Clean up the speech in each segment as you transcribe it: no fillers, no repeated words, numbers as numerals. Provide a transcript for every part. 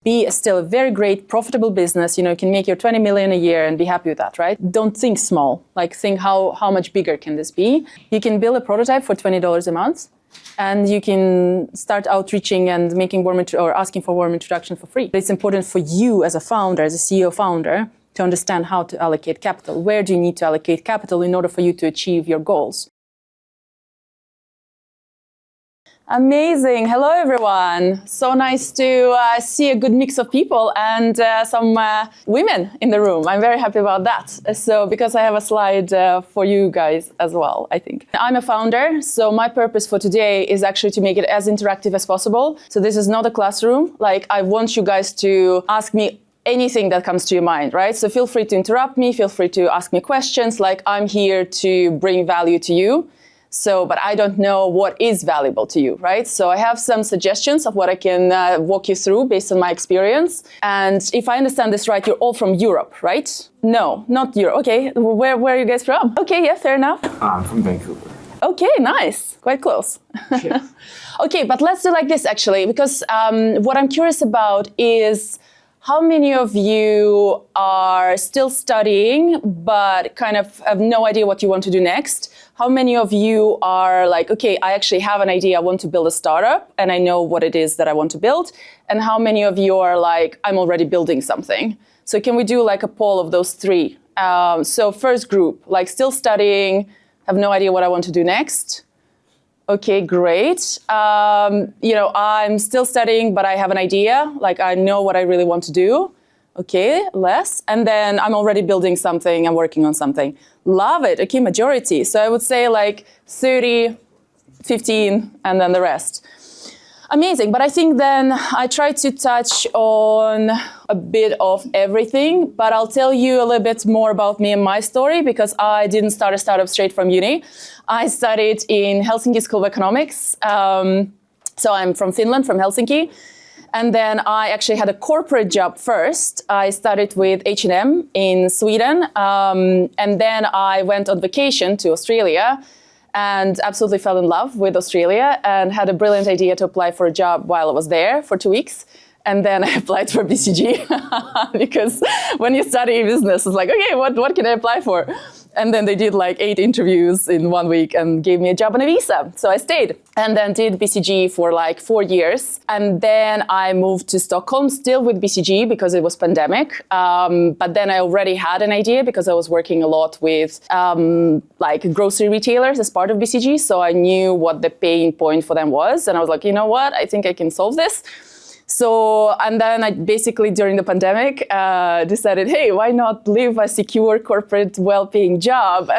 be still a very great profitable business. You can make your 20 million a year and be happy with that, right? Don't think small, like think how much bigger can this be? You can build a prototype for $20 a month and you can start outreaching and making or asking for warm introduction for free. It's important for you as a founder, as a CEO founder, to understand how to allocate capital. Where do you need to allocate capital in order for you to achieve your goals? Amazing. Hello, everyone. So nice to see a good mix of people and some women in the room. I'm very happy about that. So because I have a slide for you guys as well, I think. I'm a founder, so my purpose for today is actually to make it as interactive as possible. So this is not a classroom. Like, I want you guys to ask me anything that comes to your mind, right? So feel free to interrupt me, feel free to ask me questions. Like, I'm here to bring value to you. So, but I don't know what is valuable to you, right? So I have some suggestions of what I can walk you through based on my experience. And if I understand this right, you're all from Europe, right? No, not Europe. Okay, where are you guys from? Okay, yeah, fair enough. I'm from Vancouver. Okay, nice. Quite close. Yeah. Okay, but let's do like this actually, because what I'm curious about is how many of you are still studying, but kind of have no idea what you want to do next? How many of you are like, okay, I actually have an idea, I want to build a startup, and I know what it is that I want to build? And how many of you are like, I'm already building something? So can we do like a poll of those three? So first group, like still studying, have no idea what I want to do next. Okay, great. I'm still studying, but I have an idea. Like, I know what I really want to do. Okay, less. And then I'm already building something, I'm working on something. Love it. Okay, majority. So I would say like 30, 15, and then the rest. Amazing. But I think then I try to touch on a bit of everything, but I'll tell you a little bit more about me and my story because I didn't start a startup straight from uni. I studied in Helsinki School of Economics. So I'm from Finland, from Helsinki. And then I actually had a corporate job first. I started with H&M in Sweden. And then I went on vacation to Australia and absolutely fell in love with Australia and had a brilliant idea to apply for a job while I was there for 2 weeks. And then I applied for BCG because when you study business, it's like, okay, what can I apply for? And then they did like 8 interviews in 1 week and gave me a job on a visa. So I stayed and then did BCG for like 4 years. And then I moved to Stockholm, still with BCG because it was pandemic. But then I already had an idea because I was working a lot with like grocery retailers as part of BCG. So I knew what the pain point for them was. And I was like, you know what? I think I can solve this. So, and then I basically, during the pandemic, decided, hey, why not leave a secure corporate well-paying job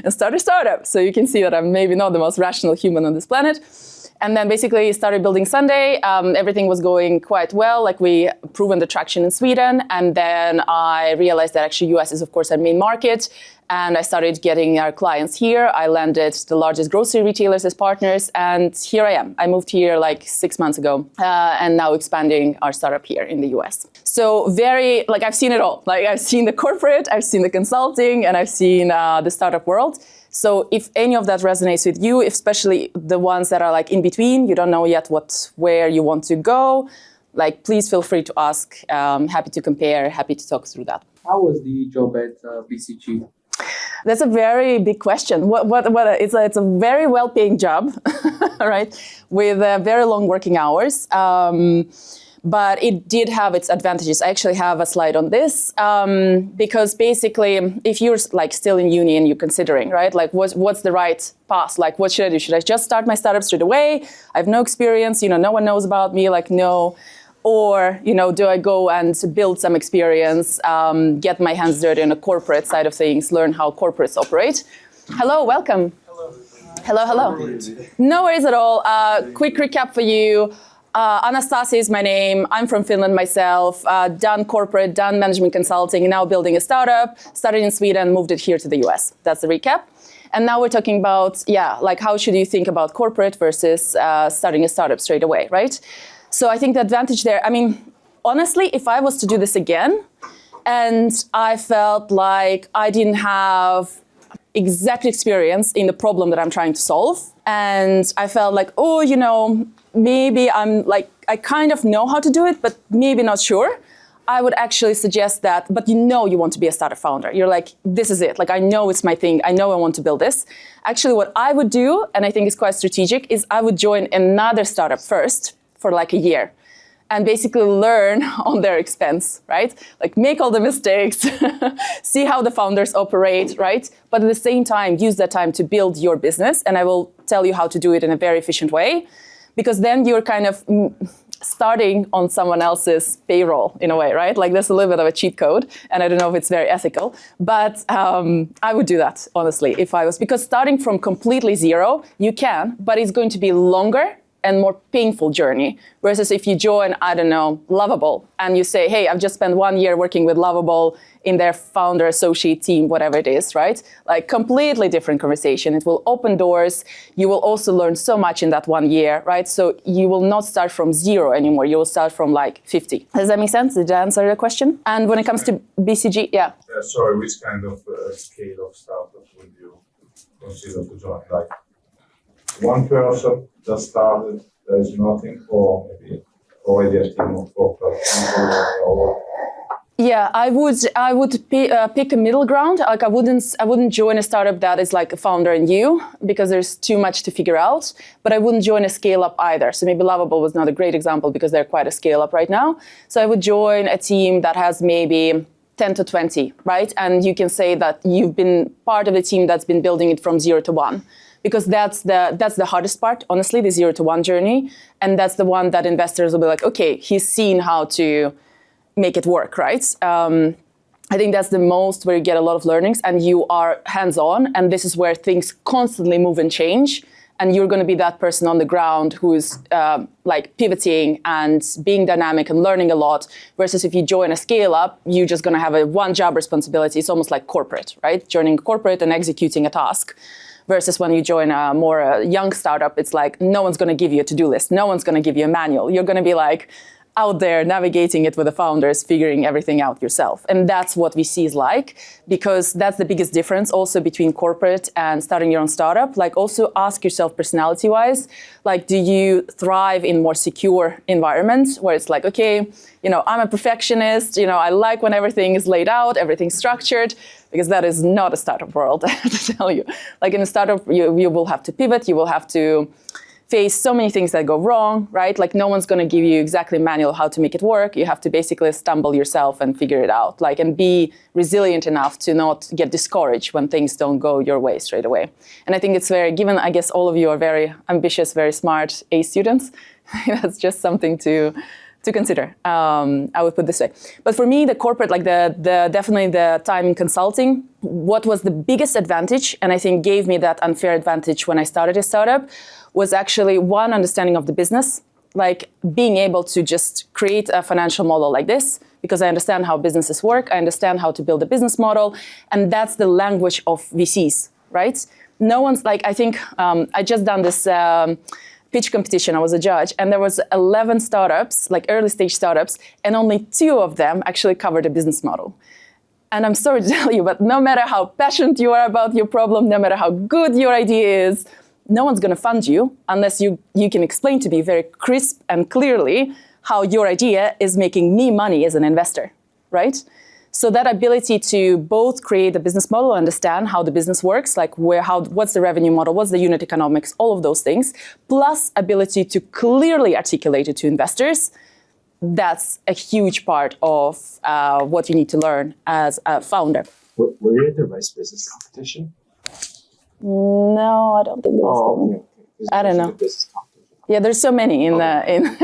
and start a startup? So you can see that I'm maybe not the most rational human on this planet. And then basically started building Sundae. Everything was going quite well, like we proven the traction in Sweden. And then I realized that actually US is, of course, our main market. And I started getting our clients here. I landed the largest grocery retailers as partners. And here I am. I moved here like 6 months ago and now expanding our startup here in the US. So I've seen it all. Like I've seen the corporate, I've seen the consulting, and I've seen the startup world. So if any of that resonates with you, especially the ones that are like in between, you don't know yet where you want to go, like please feel free to ask. Happy to compare, happy to talk through that. How was the job at BCG? That's a very big question. It's a very well-paying job, right? With very long working hours. But it did have its advantages. I actually have a slide on this because basically, if you're like still in uni and you're considering, right, like what's the right path? Like, what should I do? Should I just start my startup straight away? I have no experience. No one knows about me. Like, no. Or, do I go and build some experience, get my hands dirty on the corporate side of things, learn how corporates operate? Hello, welcome. Hello. No worries at all. Quick recap for you. Anastasia is my name. I'm from Finland myself, done corporate, done management consulting, now building a startup, started in Sweden, moved it here to the US. That's the recap. And now we're talking about, like how should you think about corporate versus starting a startup straight away, right? So I think the advantage there, honestly, if I was to do this again, and I felt like I didn't have exact experience in the problem that I'm trying to solve. And I felt like, oh, maybe I kind of know how to do it, but maybe not sure. I would actually suggest that, but you want to be a startup founder. You're like, this is it. Like, I know it's my thing. I know I want to build this. Actually, what I would do, and I think it's quite strategic, is I would join another startup first for like a year and basically learn on their expense, right? Like, make all the mistakes, see how the founders operate, right? But at the same time, use that time to build your business. And I will tell you how to do it in a very efficient way, because then you're kind of starting on someone else's payroll in a way, right? Like, there's a little bit of a cheat code, and I don't know if it's very ethical, but I would do that, honestly, if I was, because starting from completely zero, you can, but it's going to be longer and more painful journey. Versus if you join, I don't know, Lovable, and you say, hey, I've just spent 1 year working with Lovable in their founder associate team, whatever it is, right? Like, completely different conversation. It will open doors. You will also learn so much in that 1 year, right? So you will not start from zero anymore. You will start from like 50. Does that make sense? Did I answer your question? And when it comes to BCG, yeah. Sorry, which kind of scale of startup would you consider to join? Like, one person just started, there's nothing, or maybe already a team of 4 people. Yeah, I would pick a middle ground. Like, I wouldn't join a startup that is like a founder and you, because there's too much to figure out. But I wouldn't join a scale up either. So maybe Lovable was not a great example because they're quite a scale up right now. So I would join a team that has maybe 10 to 20, right? And you can say that you've been part of the team that's been building it from 0 to 1. Because that's the hardest part, honestly, the 0 to 1 journey. And that's the one that investors will be like, okay, he's seen how to make it work, right? I think that's the most where you get a lot of learnings and you are hands-on. And this is where things constantly move and change. And you're going to be that person on the ground who's like pivoting and being dynamic and learning a lot. Versus if you join a scale up, you're just going to have a one job responsibility. It's almost like corporate, right? Joining corporate and executing a task. Versus when you join a more young startup, it's like no one's going to give you a to-do list. No one's going to give you a manual. You're going to be like out there navigating it with the founders, figuring everything out yourself. And that's what VC is like, because that's the biggest difference also between corporate and starting your own startup. Like, also ask yourself personality-wise, like, do you thrive in more secure environments where it's like, okay, I'm a perfectionist, I like when everything is laid out, everything's structured, because that is not a startup world, I have to tell you. Like, in a startup, you will have to pivot, you will have to face so many things that go wrong, right? Like, no one's going to give you exactly a manual how to make it work. You have to basically stumble yourself and figure it out, like, and be resilient enough to not get discouraged when things don't go your way straight away. And I think it's given, I guess all of you are very ambitious, very smart A students, that's just something to consider. I would put it this way. But for me, the corporate, like definitely the time in consulting, what was the biggest advantage, and I think gave me that unfair advantage when I started a startup, was actually one, understanding of the business, like being able to just create a financial model like this, because I understand how businesses work, I understand how to build a business model, and that's the language of VCs, right? No one's like, I think I just done this pitch competition, I was a judge, and there was 11 startups, like early stage startups, and only 2 of them actually covered a business model. And I'm sorry to tell you, but no matter how passionate you are about your problem, no matter how good your idea is, no one's going to fund you unless you can explain to me very crisp and clearly how your idea is making me money as an investor, right? So that ability to both create a business model, understand how the business works, like what's the revenue model, what's the unit economics, all of those things, plus ability to clearly articulate it to investors, that's a huge part of what you need to learn as a founder. Were you at the Rice Business Competition? No, I don't think there was one. Okay. I don't know. Yeah, there's so many in San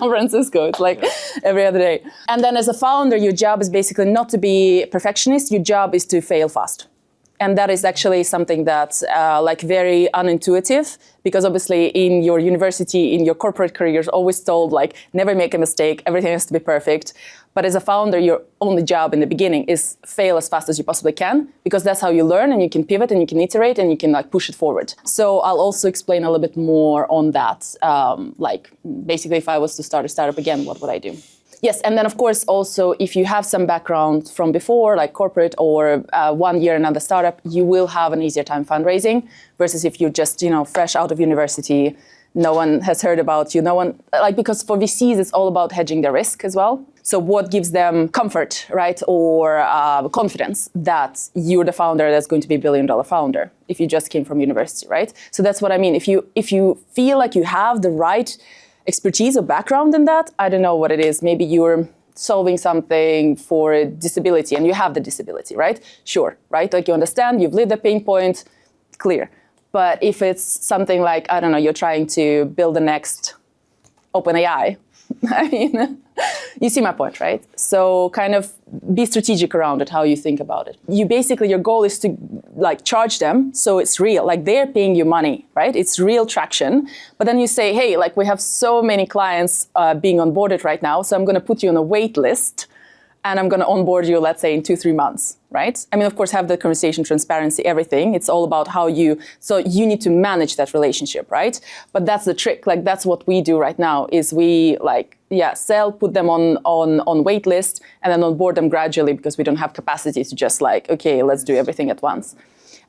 Francisco. It's like every other day. And then as a founder, your job is basically not to be a perfectionist. Your job is to fail fast. And that is actually something that's like very unintuitive, because obviously in your university, in your corporate career, you're always told like, never make a mistake, everything has to be perfect. But as a founder, your only job in the beginning is fail as fast as you possibly can, because that's how you learn, and you can pivot and you can iterate and you can like push it forward. So I'll also explain a little bit more on that. Like basically if I was to start a startup again, what would I do? Yes, and then of course also if you have some background from before, like corporate or 1 year in another startup, you will have an easier time fundraising versus if you're just, fresh out of university, no one has heard about you, because for VCs it's all about hedging the risk as well. So what gives them comfort, right, or confidence that you're the founder that's going to be a $1 billion founder if you just came from university, right? So that's what I mean. If you feel like you have the right expertise or background in that, I don't know what it is. Maybe you're solving something for a disability and you have the disability, right? Sure, right? Like you understand, you've lived the pain point, clear. But if it's something like, I don't know, you're trying to build the next OpenAI, I mean, you see my point, right? So kind of be strategic around it, how you think about it. Your goal is to charge them so it's real, like they're paying you money, right? It's real traction. But then you say, hey, we have so many clients being onboarded right now, so I'm going to put you on a wait list and I'm going to onboard you, let's say in 2-3 months, right? I mean, of course, have the conversation, transparency, everything. It's all about so you need to manage that relationship, right? But that's the trick. That's what we do right now is we sell, put them on wait list and then onboard them gradually because we don't have capacity to just okay, let's do everything at once.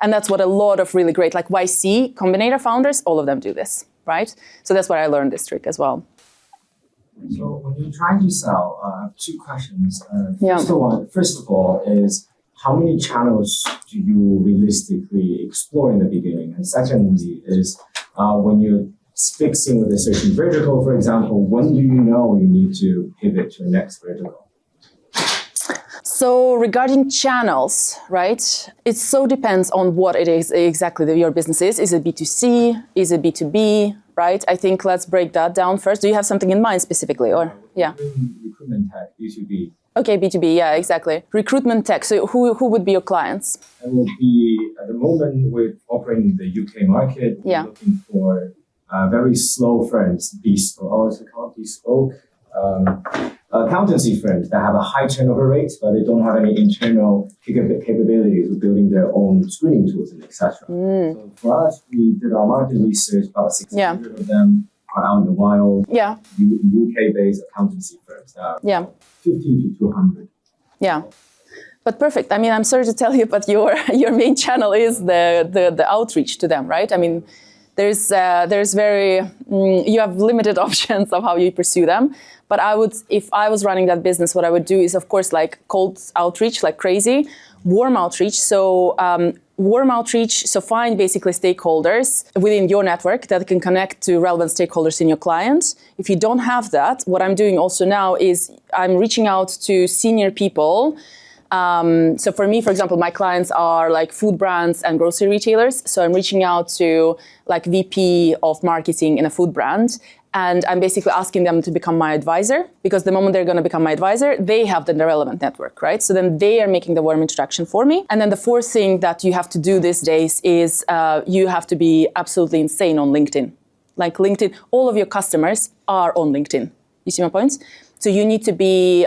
And that's what a lot of really great, YC Combinator founders, all of them do this, right? So that's what I learned this trick as well. So when you're trying to sell, I have 2 questions. Yeah. First of all is how many channels do you realistically explore in the beginning? And secondly is when you're fixing with a certain vertical, for example, when do you know you need to pivot to the next vertical? So regarding channels, right, it so depends on what it is exactly that your business is. Is it B2C? Is it B2B? Right? I think let's break that down first. Do you have something in mind specifically, or yeah? Recruitment tech, B2B. Okay, B2B, yeah, exactly. Recruitment tech. So who would be your clients? It will be at the moment we're operating in the UK market. Yeah. We're looking for very slow firms, bespoke accountancy firms that have a high turnover rate, but they don't have any internal capabilities of building their own screening tools and etc. So for us, we did our market research. About 600 of them are out in the wild. Yeah. UK-based accountancy firms that are 50 to 200. Yeah. But perfect. I mean, I'm sorry to tell you, but your main channel is the outreach to them, right? I mean, there's you have limited options of how you pursue them. But if I was running that business, what I would do is, of course, cold outreach, like crazy, warm outreach. So find basically stakeholders within your network that can connect to relevant stakeholders in your clients. If you don't have that, what I'm doing also now is I'm reaching out to senior people. So for me, for example, my clients are food brands and grocery retailers. So I'm reaching out to VP of marketing in a food brand. And I'm basically asking them to become my advisor, because the moment they're going to become my advisor, they have the relevant network, right? So then they are making the warm introduction for me. And then the fourth thing that you have to do these days is you have to be absolutely insane on LinkedIn. LinkedIn, all of your customers are on LinkedIn. You see my points? So you need to be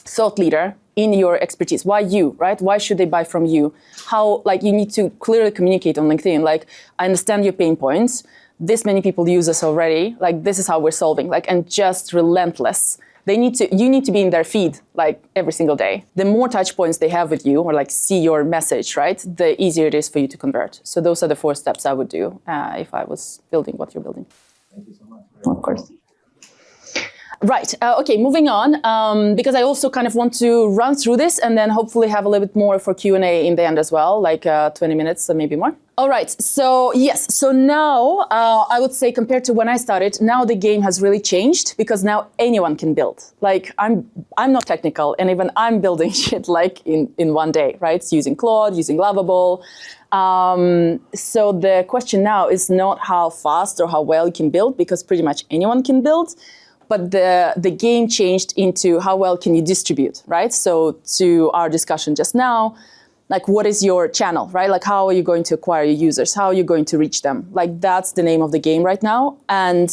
thought leader in your expertise. Why you, right? Why should they buy from you? How, you need to clearly communicate on LinkedIn. I understand your pain points. This many people use us already. This is how we're solving. And just relentless. You need to be in their feed every single day. The more touch points they have with you or see your message, right? The easier it is for you to convert. So those are the 4 steps I would do if I was building what you're building. Thank you so much. Of course. Right. Okay, moving on, because I also kind of want to run through this and then hopefully have a little bit more for Q&A in the end as well, 20 minutes or maybe more. All right. So yes. So now I would say compared to when I started, now the game has really changed because now anyone can build. I'm not technical, and even I'm building shit in one day, right? It's using Claude, using Lovable. So the question now is not how fast or how well you can build, because pretty much anyone can build. But the game changed into how well can you distribute, right? So to our discussion just now, what is your channel, right? How are you going to acquire your users? How are you going to reach them? That's the name of the game right now. And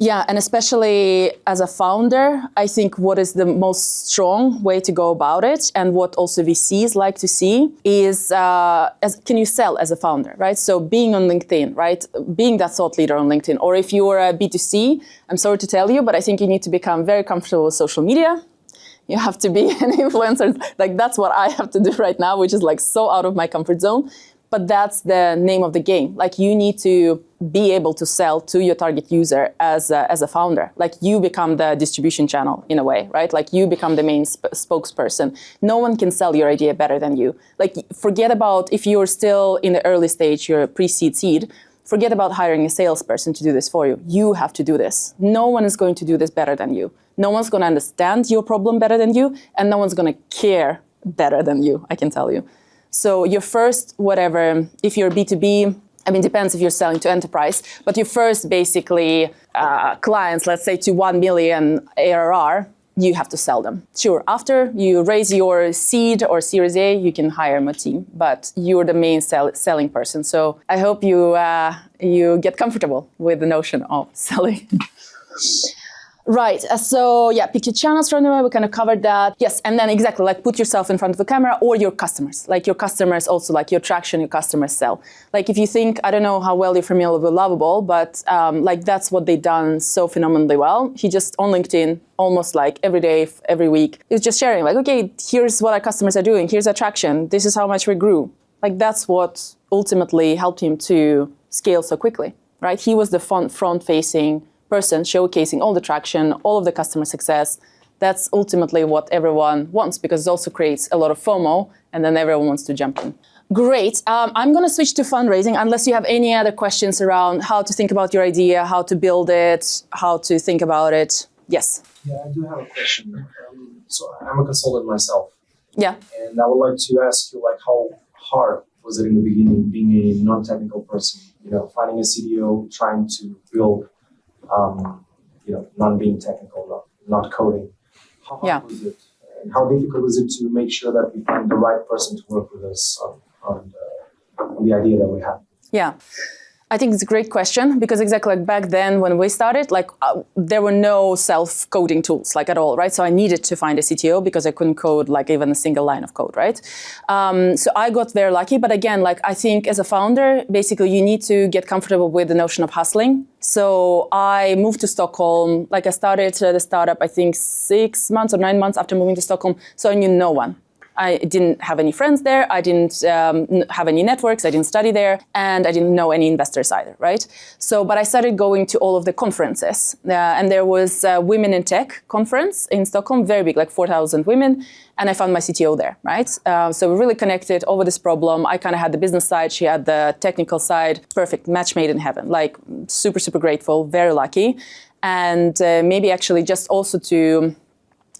Yeah, and especially as a founder, I think what is the most strong way to go about it, and what also VCs like to see, is can you sell as a founder, right? So being on LinkedIn, right? Being that thought leader on LinkedIn. Or if you're a B2C, I'm sorry to tell you, but I think you need to become very comfortable with social media. You have to be an influencer. Like that's what I have to do right now, which is like so out of my comfort zone. But that's the name of the game. Like you need to be able to sell to your target user as a founder. Like you become the distribution channel in a way, right? Like you become the main spokesperson. No one can sell your idea better than you. Like forget about if you're still in the early stage, you're pre-seed seed, forget about hiring a salesperson to do this for you. You have to do this. No one is going to do this better than you. No one's going to understand your problem better than you, and no one's going to care better than you, I can tell you. So your first, whatever, if you're B2B, I mean, depends if you're selling to enterprise, but your first basically clients, let's say to 1 million ARR, you have to sell them. Sure, after you raise your seed or Series A, you can hire a team, but you're the main selling person. So I hope you get comfortable with the notion of selling. Right. So yeah, pick your channels from there. We kind of covered that. Yes. And then exactly like put yourself in front of the camera or your customers. Like your customers also like your traction, your customers sell. Like if you think, I don't know how well you're familiar with Lovable, but like that's what they've done so phenomenally well. He just on LinkedIn, almost like every day, every week, is just sharing like, okay, here's what our customers are doing. Here's our traction. This is how much we grew. Like that's what ultimately helped him to scale so quickly, right? He was the front-facing person showcasing all the traction, all of the customer success. That's ultimately what everyone wants because it also creates a lot of FOMO and then everyone wants to jump in. Great. I'm going to switch to fundraising unless you have any other questions around how to think about your idea, how to build it, how to think about it. Yes. Yeah, I do have a question. So I'm a consultant myself. Yeah. And I would like to ask you, like, how hard was it in the beginning being a non-technical person? You know, finding a CDO, trying to build not being technical, not coding. How hard was it? And how difficult is it to make sure that we find the right person to work with us on the idea that we have? Yeah. I think it's a great question because exactly like back then when we started, like there were no self-coding tools like at all, right? So I needed to find a CTO because I couldn't code like even a single line of code, right? So I got very lucky, but again, like I think as a founder, basically you need to get comfortable with the notion of hustling. So I moved to Stockholm, like I started the startup, I think 6 months or 9 months after moving to Stockholm. So I knew no one. I didn't have any friends there. I didn't have any networks. I didn't study there. And I didn't know any investors either, right? So, but I started going to all of the conferences. And there was a Women in Tech conference in Stockholm, very big, like 4,000 women. And I found my CTO there, right? So we really connected over this problem. I kind of had the business side. She had the technical side. Perfect, match made in heaven. Like super, super grateful, very lucky. And maybe actually just also to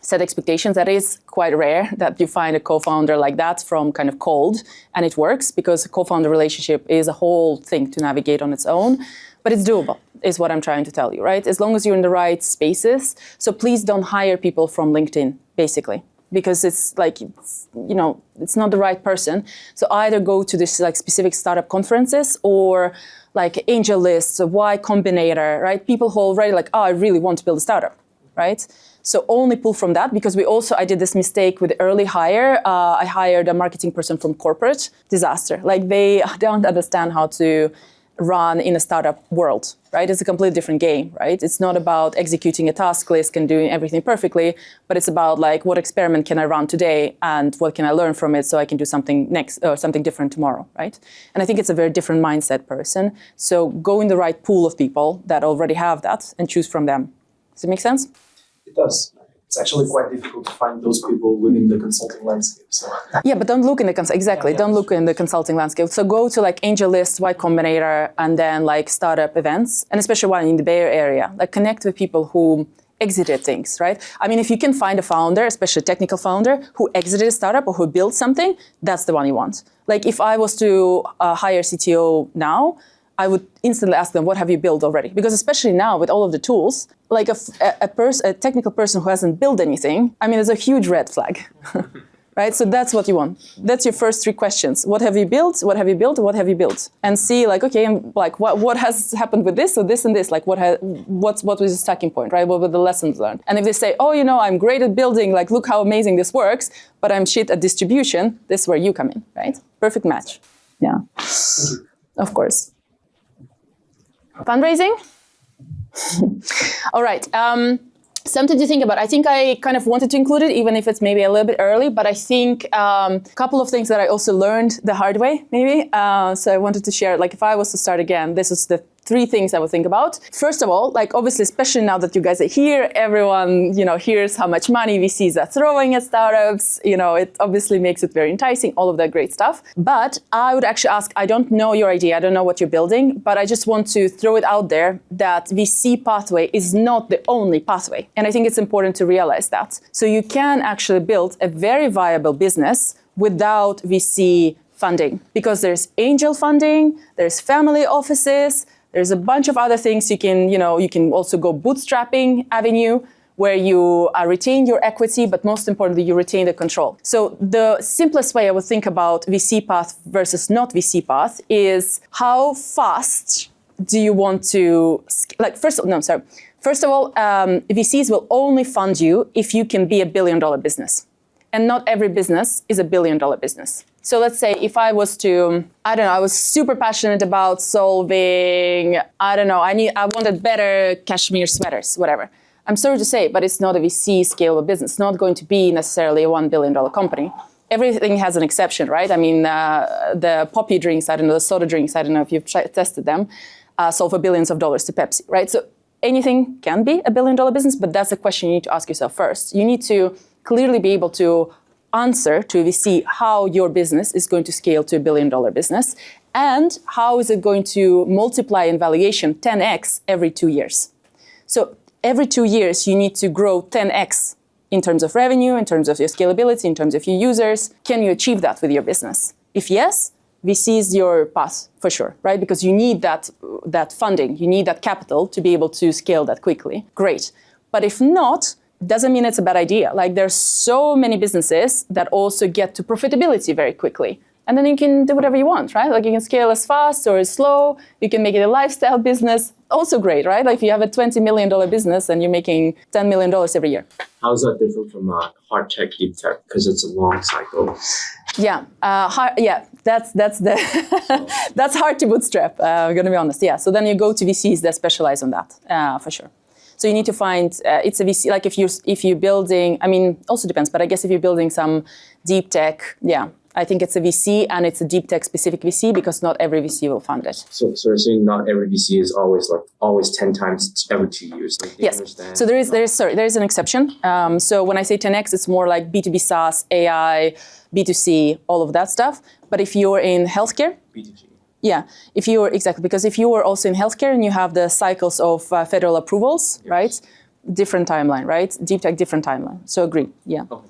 set expectations. That is quite rare that you find a co-founder like that from kind of cold, and it works because a co-founder relationship is a whole thing to navigate on its own, but it's doable is what I'm trying to tell you, right? As long as you're in the right spaces. So please don't hire people from LinkedIn, basically, because it's like, it's not the right person. So either go to this like specific startup conferences or like angel lists, Y Combinator, right? People who already like, I really want to build a startup, right? So only pull from that because I did this mistake with early hire. I hired a marketing person from corporate. Disaster. Like they don't understand how to run in a startup world, right? It's a completely different game, right? It's not about executing a task list and doing everything perfectly, but it's about like what experiment can I run today and what can I learn from it so I can do something next or something different tomorrow, right? And I think it's a very different mindset person. So go in the right pool of people that already have that and choose from them. Does it make sense? It does. It's actually quite difficult to find those people within the consulting landscape. So. Yeah, but don't look in the don't look in the consulting landscape. So go to like Angel List, Y Combinator, and then like startup events, and especially one in the Bay Area. Like connect with people who exited things, right? I mean, if you can find a founder, especially a technical founder, who exited a startup or who built something, that's the one you want. Like if I was to hire a CTO now, I would instantly ask them, what have you built already? Because especially now with all of the tools, like a technical person who hasn't built anything, I mean, it's a huge red flag, right? So that's what you want. That's your first 3 questions. What have you built? What have you built? What have you built? And see like, okay, like what has happened with this or this and this? Like what was the starting point, right? What were the lessons learned? And if they say, oh, I'm great at building, like look how amazing this works, but I'm shit at distribution, this is where you come in, right? Perfect match. Yeah, of course. Fundraising? All right. Something to think about. I think I kind of wanted to include it, even if it's maybe a little bit early, but I think a couple of things that I also learned the hard way, maybe. So I wanted to share, like if I was to start again, this is the 3 things I would think about. First of all, like obviously, especially now that you guys are here, everyone, hears how much money VCs are throwing at startups. It obviously makes it very enticing, all of that great stuff. But I would actually ask, I don't know your idea, I don't know what you're building, but I just want to throw it out there that VC pathway is not the only pathway. And I think it's important to realize that. So you can actually build a very viable business without VC funding, because there's angel funding, there's family offices, there's a bunch of other things you can, you can also go bootstrapping avenue where you retain your equity, but most importantly, you retain the control. So the simplest way I would think about VC path versus not VC path is how fast do you want to, first of all, VCs will only fund you if you can be $1 billion business. And not every business is $1 billion business. So let's say if I was to, I was super passionate about solving, I wanted better cashmere sweaters, whatever. I'm sorry to say, but it's not a VC scalable business. It's not going to be necessarily a $1 billion company. Everything has an exception, right? I mean, the poppy drinks, the soda drinks, I don't know if you've tested them, sold for billions of dollars to Pepsi, right? So anything can be $1 billion business, but that's the question you need to ask yourself first. You need to clearly be able to answer to VC how your business is going to scale to $1 billion business and how is it going to multiply in valuation 10x every 2 years. So every 2 years, you need to grow 10x in terms of revenue, in terms of your scalability, in terms of your users. Can you achieve that with your business? If yes, VC is your path for sure, right? Because you need that funding, you need that capital to be able to scale that quickly. Great. But if not, doesn't mean it's a bad idea. Like there's so many businesses that also get to profitability very quickly. And then you can do whatever you want, right? Like you can scale as fast or as slow. You can make it a lifestyle business. Also great, right? Like if you have a $20 million business and you're making $10 million every year. How is that different from hard tech, deep tech? Because it's a long cycle. Yeah, that's that's hard to bootstrap. I'm gonna be honest. Yeah, so then you go to VCs that specialize on that for sure. So you need to find it's a VC. Like if you're building, also depends, but I guess if you're building some deep tech, yeah, I think it's a VC and it's a deep tech specific VC because not every VC will fund it. So you're saying not every VC is always 10 times every 2 years. Like yes. So there is an exception. So when I say 10x, it's more like B2B SaaS, AI, B2C, all of that stuff. But if you're in healthcare, B2G. Yeah, because if you were also in healthcare and you have the cycles of federal approvals, yes. Right? Different timeline, right? Deep tech, different timeline. So agree, yeah. Okay.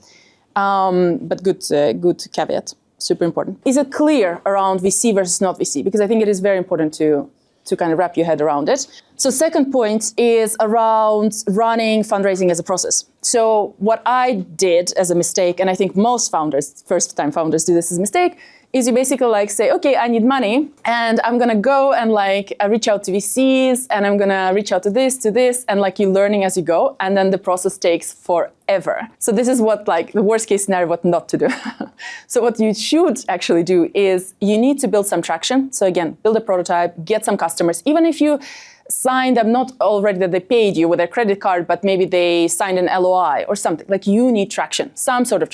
But good caveat, super important. Is it clear around VC versus not VC? Because I think it is very important to kind of wrap your head around it. So second point is around running fundraising as a process. So what I did as a mistake, and I think most founders, first-time founders do this as a mistake, is you basically say, okay, I need money and I'm gonna go and reach out to VCs and I'm gonna reach out to this, and you're learning as you go, and then the process takes forever. So this is what the worst case scenario, what not to do. So what you should actually do is you need to build some traction. So again, build a prototype, get some customers, even if you signed them, not already that they paid you with their credit card, but maybe they signed an LOI or something. You need traction, some sort of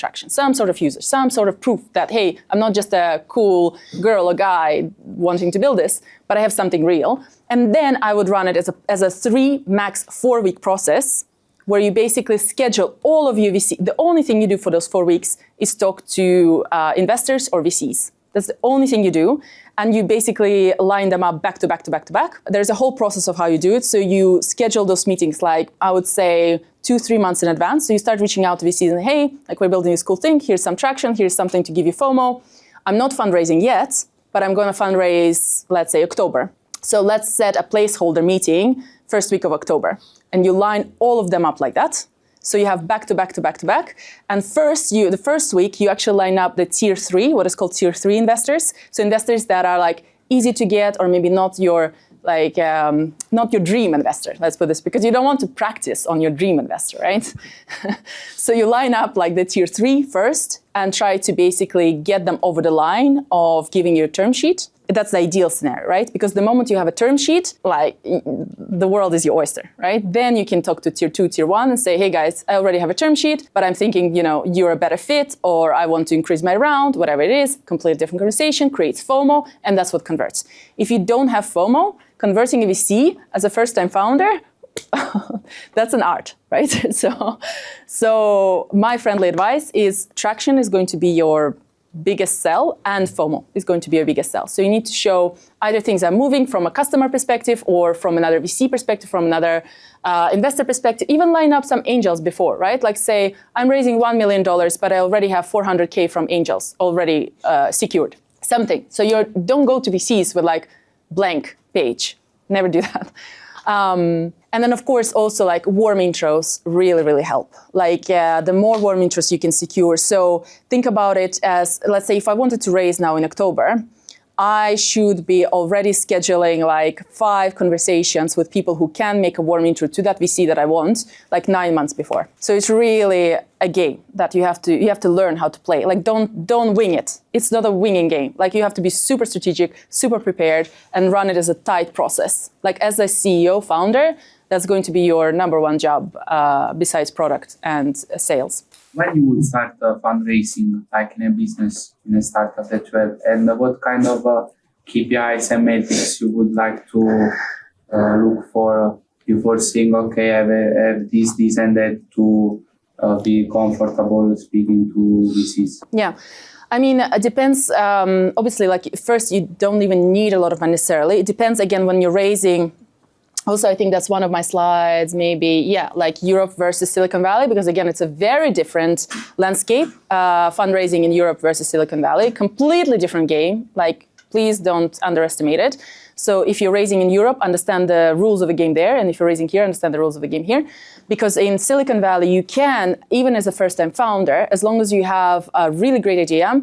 user, some sort of proof that, hey, I'm not just a cool girl or guy wanting to build this, but I have something real. And then I would run it as a 3, max 4 week process where you basically schedule all of your VC. The only thing you do for those 4 weeks is talk to investors or VCs. That's the only thing you do. And you basically line them up back to back to back to back. There's a whole process of how you do it. So you schedule those meetings, I would say 2-3 months in advance. So you start reaching out to VCs and, hey, we're building this cool thing. Here's some traction. Here's something to give you FOMO. I'm not fundraising yet, but I'm going to fundraise, let's say, October. So let's set a placeholder meeting first week of October. And you line all of them up like that. So you have back to back to back to back. And the first week, you actually line up the tier 3, what is called tier 3 investors. So investors that are like easy to get, or maybe not your not your dream investor, let's put this, because you don't want to practice on your dream investor, right? So you line up like the tier 3 first and try to basically get them over the line of giving you a term sheet. That's the ideal scenario, right? Because the moment you have a term sheet, like the world is your oyster, right? Then you can talk to tier 2, tier 1 and say, hey guys, I already have a term sheet, but I'm thinking, you're a better fit, or I want to increase my round, whatever it is, completely different conversation, creates FOMO, and that's what converts. If you don't have FOMO, converting a VC as a first-time founder, that's an art, right? So my friendly advice is traction is going to be your biggest sell, and FOMO is going to be your biggest sell. So you need to show either things are moving from a customer perspective, or from another VC perspective, from another investor perspective. Even line up some angels before, right? Like say, I'm raising $1 million, but I already have 400K from angels already secured. Something. So you don't go to VCs with like blank page. Never do that. And then, of course, also like warm intros really, really help. Like the more warm intros you can secure. So think about it as, let's say, if I wanted to raise now in October, I should be already scheduling like 5 conversations with people who can make a warm intro to that VC that I want, like 9 months before. So it's really a game that you have to learn how to play. Like don't wing it. It's not a winging game. Like you have to be super strategic, super prepared, and run it as a tight process. Like as a CEO, founder, that's going to be your number one job besides product and sales. When you would start fundraising, like in a business, in a startup that you have, and what kind of KPIs and metrics you would like to look for before saying, okay, I have this, and that to be comfortable speaking to VCs? Yeah. I mean, it depends. Obviously, like first, you don't even need a lot of money necessarily. It depends, again, when you're raising. Also, I think that's one of my slides, maybe, like Europe versus Silicon Valley, because again, it's a very different landscape, fundraising in Europe versus Silicon Valley, completely different game. Like, please don't underestimate it. So if you're raising in Europe, understand the rules of the game there. And if you're raising here, understand the rules of the game here. Because in Silicon Valley, you can, even as a first-time founder, as long as you have a really great idea,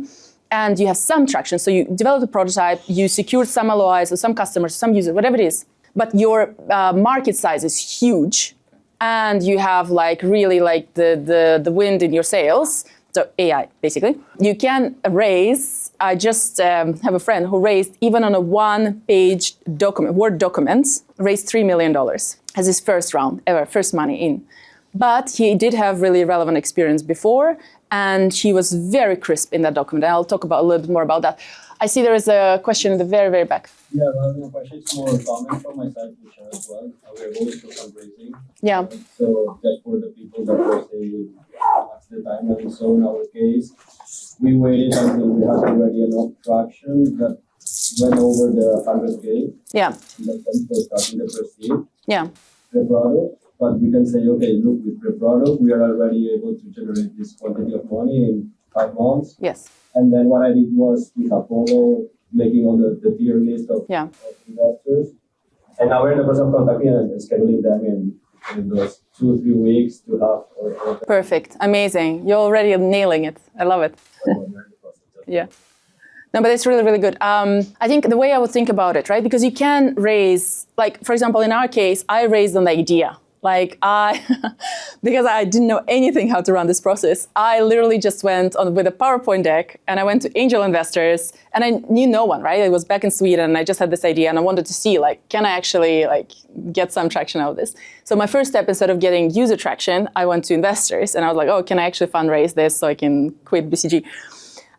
and you have some traction. So you develop a prototype, you secured some LOIs or some customers, some users, whatever it is. But your market size is huge, and you have like really like the wind in your sails. So AI, basically. You can raise. I just have a friend who raised, even on a 1-page document, Word document, raised $3 million as his first round ever, first money in. But he did have really relevant experience before, and he was very crisp in that document. And I'll talk about a little bit more about that. I see there is a question in the very, very back. Yeah, the question is more a comment from my side, which as well. We are going to fundraising. Yeah. So just for the people that were saying at the time, and so in our case, we waited until we had already enough traction that went over the 100K. Yeah. In the sense for starting the first year. Yeah. The product. But we can say, okay, look, with the product, we are already able to generate this quantity of money in 5 months. Yes. And then what I did was with Apollo, making all the tier list of investors. And now we're in the process of contacting and scheduling them in those 2 or 3 weeks to have. Perfect. Amazing. You're already nailing it. I love it. Yeah. No, but it's really, really good. I think the way I would think about it, right? Because you can raise, like, for example, in our case, I raised on the idea. Like because I didn't know anything how to run this process, I literally just went on with a PowerPoint deck, and I went to angel investors, and I knew no one, right? I was back in Sweden, and I just had this idea, and I wanted to see, like, can I actually like get some traction out of this? So my first step, instead of getting user traction, I went to investors, and I was like, oh, can I actually fundraise this so I can quit BCG?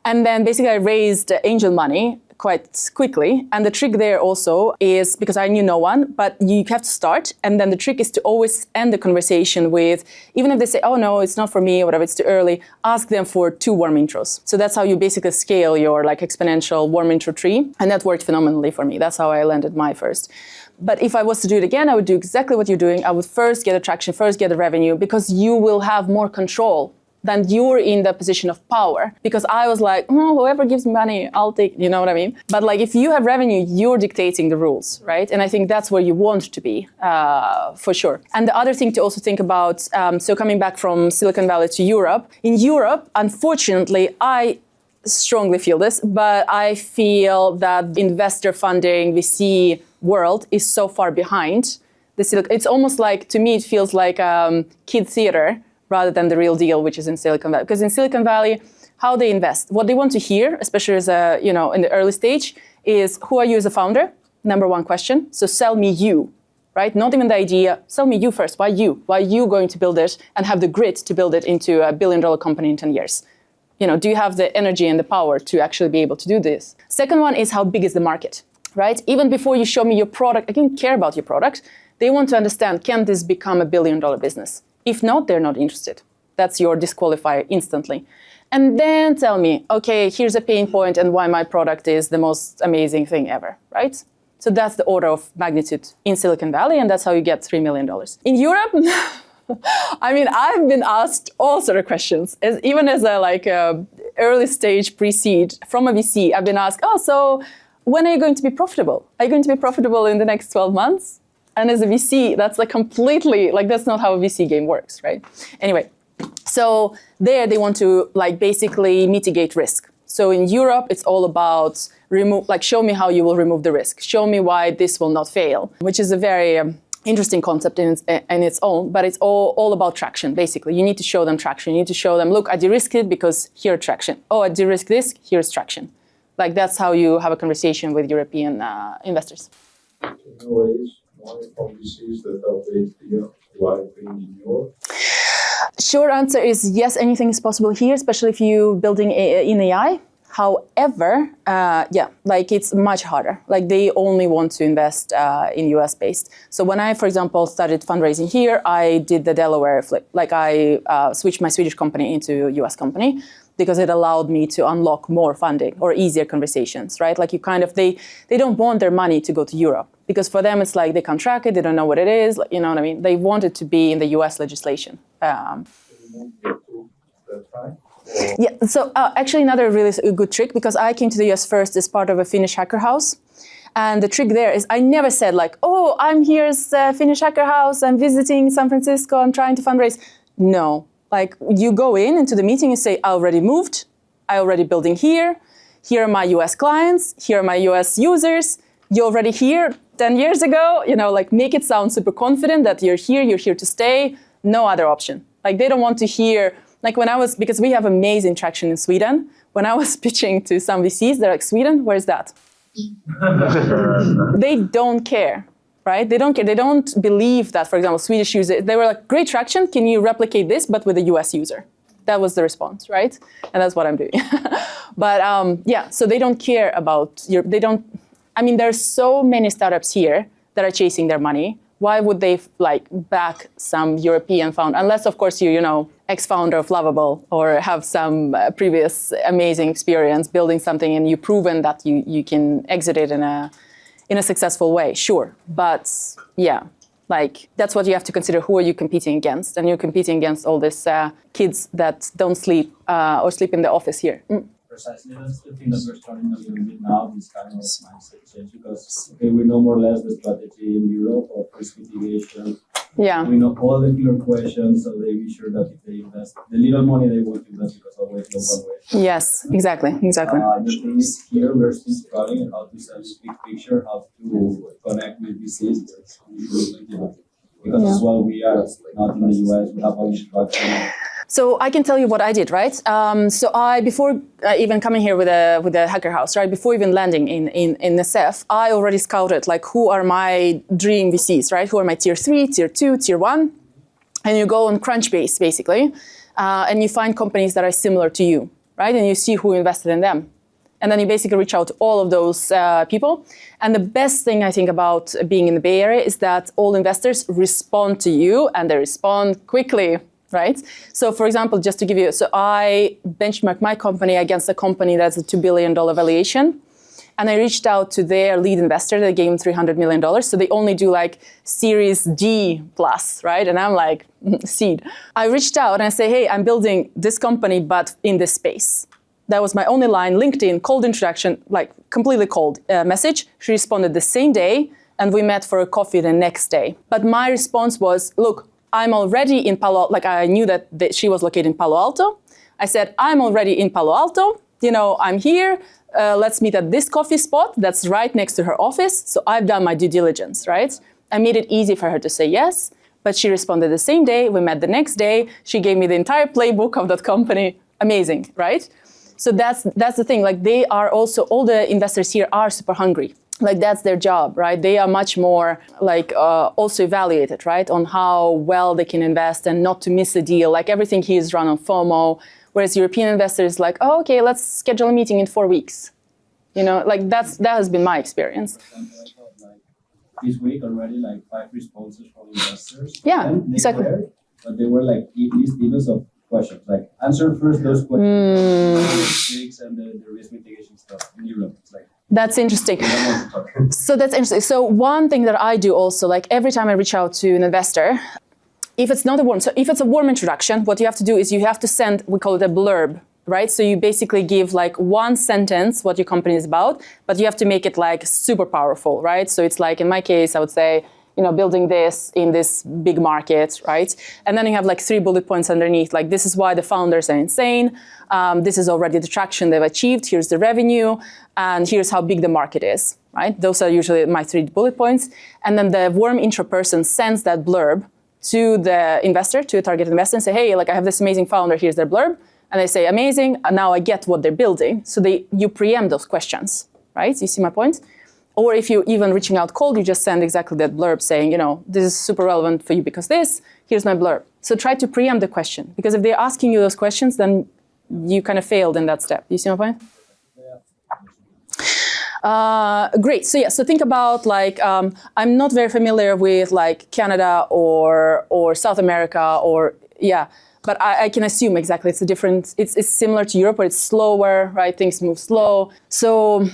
And then basically I raised angel money quite quickly. And the trick there also is, because I knew no one, but you have to start. And then the trick is to always end the conversation with, even if they say, oh no, it's not for me or whatever, it's too early, ask them for 2 warm intros. So that's how you basically scale your like exponential warm intro tree. And that worked phenomenally for me. That's how I landed my first. But if I was to do it again, I would do exactly what you're doing. I would first get attraction, first get the revenue, because you will have more control then you're in the position of power. Because I was like, whoever gives me money, I'll take, you know what I mean? But like if you have revenue, you're dictating the rules, right? And I think that's where you want to be, for sure. And the other thing to also think about, so coming back from Silicon Valley to Europe, in Europe, unfortunately, I strongly feel this, but I feel that investor funding, VC world is so far behind. It's almost like, to me, it feels like kid theater rather than the real deal, which is in Silicon Valley. Because in Silicon Valley, how they invest, what they want to hear, especially as a, you know, in the early stage, is who are you as a founder? Number one question. So sell me you, right? Not even the idea. Sell me you first. Why you? Why are you going to build it and have the grit to build it into $1 billion company in 10 years? You know, do you have the energy and the power to actually be able to do this? Second one is how big is the market, right? Even before you show me your product, I don't care about your product. They want to understand, can this become $1 billion business? If not, they're not interested. That's your disqualifier instantly. And then tell me, okay, here's a pain point and why my product is the most amazing thing ever, right? So that's the order of magnitude in Silicon Valley, and that's how you get $3 million. In Europe, I mean, I've been asked all sort of questions, even as a early stage pre-seed from a VC. I've been asked, so when are you going to be profitable? Are you going to be profitable in the next 12 months? And as a VC, that's like completely, like that's not how a VC game works, right? Anyway, so there they want to like basically mitigate risk. So in Europe, it's all about show me how you will remove the risk. Show me why this will not fail, which is a very interesting concept in its own, but it's all about traction, basically. You need to show them traction. You need to show them, look, I de-risked it because here's traction. Oh, I de-risked this, here's traction. Like that's how you have a conversation with European investors. From VCs that are based here, why in Europe? Short answer is yes, anything is possible here, especially if you're building in AI. However, it's much harder. Like they only want to invest in US based. So when I, for example, started fundraising here, I did the Delaware flip. Like I switched my Swedish company into a US company because it allowed me to unlock more funding or easier conversations, right? Like they don't want their money to go to Europe because for them, it's like they can't track it. They don't know what it is. You know what I mean? They want it to be in the US legislation. Yeah, so actually another really good trick, because I came to the US first as part of a Finnish hacker house. And the trick there is I never said like, oh, I'm here as a Finnish hacker house, I'm visiting San Francisco, I'm trying to fundraise. No, like you go into the meeting and say, I already moved, I already building here are my US clients, here are my US users, you're already here 10 years ago, like make it sound super confident that you're here to stay, no other option. Like they don't want to hear, like because we have amazing traction in Sweden, when I was pitching to some VCs, they're like, Sweden, where's that? They don't care, right? They don't care. They don't believe that, for example, Swedish users, they were like, great traction, can you replicate this, but with a US user? That was the response, right? And that's what I'm doing. But so they don't care about there's so many startups here that are chasing their money. Why would they back some European founder? Unless, of course, you ex-founder of Lovable or have some previous amazing experience building something and you've proven that you can exit it in a successful way, sure. But yeah, that's what you have to consider. Who are you competing against? And you're competing against all these kids that don't sleep or sleep in the office here. Precisely, that's the thing that we're starting a little bit now, this kind of mindset change, because we know more or less the strategy in Europe of risk mitigation. Yeah. We know all the clear questions, so they be sure that if they invest the little money they want to invest, because always no valuation. Yes, exactly. The thing is here we're still struggling how to sell this big picture, how to connect with VCs, because as well we are not in the US, we have our structure. So I can tell you what I did, right? So before even coming here with a hacker house, right? Before even landing in SF, I already scouted who are my dream VCs, right? Who are my tier 3, tier 2, tier 1? And you go on Crunchbase, basically, and you find companies that are similar to you, right? And you see who invested in them. And then you basically reach out to all of those people. And the best thing I think about being in the Bay Area is that all investors respond to you and they respond quickly. Right? So for example, just to give you, so I benchmark my company against a company that's a $2 billion valuation. And I reached out to their lead investor. They gave him $300 million. So they only do like Series D plus, right? And I'm like, seed. I reached out and I say, hey, I'm building this company, but in this space. That was my only line, LinkedIn, cold introduction, like completely cold message. She responded the same day, and we met for a coffee the next day. But my response was, look, I'm already in Palo Alto. Like I knew that she was located in Palo Alto. I said, I'm already in Palo Alto. You know, I'm here. Let's meet at this coffee spot that's right next to her office. So I've done my due diligence, right? I made it easy for her to say yes, but she responded the same day. We met the next day. She gave me the entire playbook of that company. Amazing, right? So that's the thing. Like they are also, all the investors here are super hungry. Like that's their job, right? They are much more like also evaluated, right? On how well they can invest and not to miss a deal. Like everything here is run on FOMO. Whereas European investors like, oh, okay, let's schedule a meeting in 4 weeks. You know, like that has been my experience. For example, I got like this week already like 5 responses from investors. Yeah, exactly. But they were like at least emails of questions. Like answer first those questions, and the risk mitigation stuff in Europe. It's like that's interesting. So that's interesting. So one thing that I do also, like every time I reach out to an investor, if it's not a warm, so if it's a warm introduction, what you have to do is you have to send, we call it a blurb, right? So you basically give like one sentence what your company is about, but you have to make it like super powerful, right? So it's like, in my case, I would say, you know, building this in this big market, right? And then you have like 3 bullet points underneath, like this is why the founders are insane. This is already the traction they've achieved. Here's the revenue, and here's how big the market is, right? Those are usually my 3 bullet points. And then the warm intro person sends that blurb to the investor, to a target investor, and say, hey, like I have this amazing founder, here's their blurb. And they say, amazing, now I get what they're building. So you preempt those questions, right? You see my point? Or if you're even reaching out cold, you just send exactly that blurb saying, you know, this is super relevant for you because here's my blurb. So try to preempt the question, because if they're asking you those questions, then you kind of failed in that step. You see my point? Great. So yeah, so think about like, I'm not very familiar with like Canada or South America but I can assume exactly it's a different, it's similar to Europe, but it's slower, right? Things move slow. So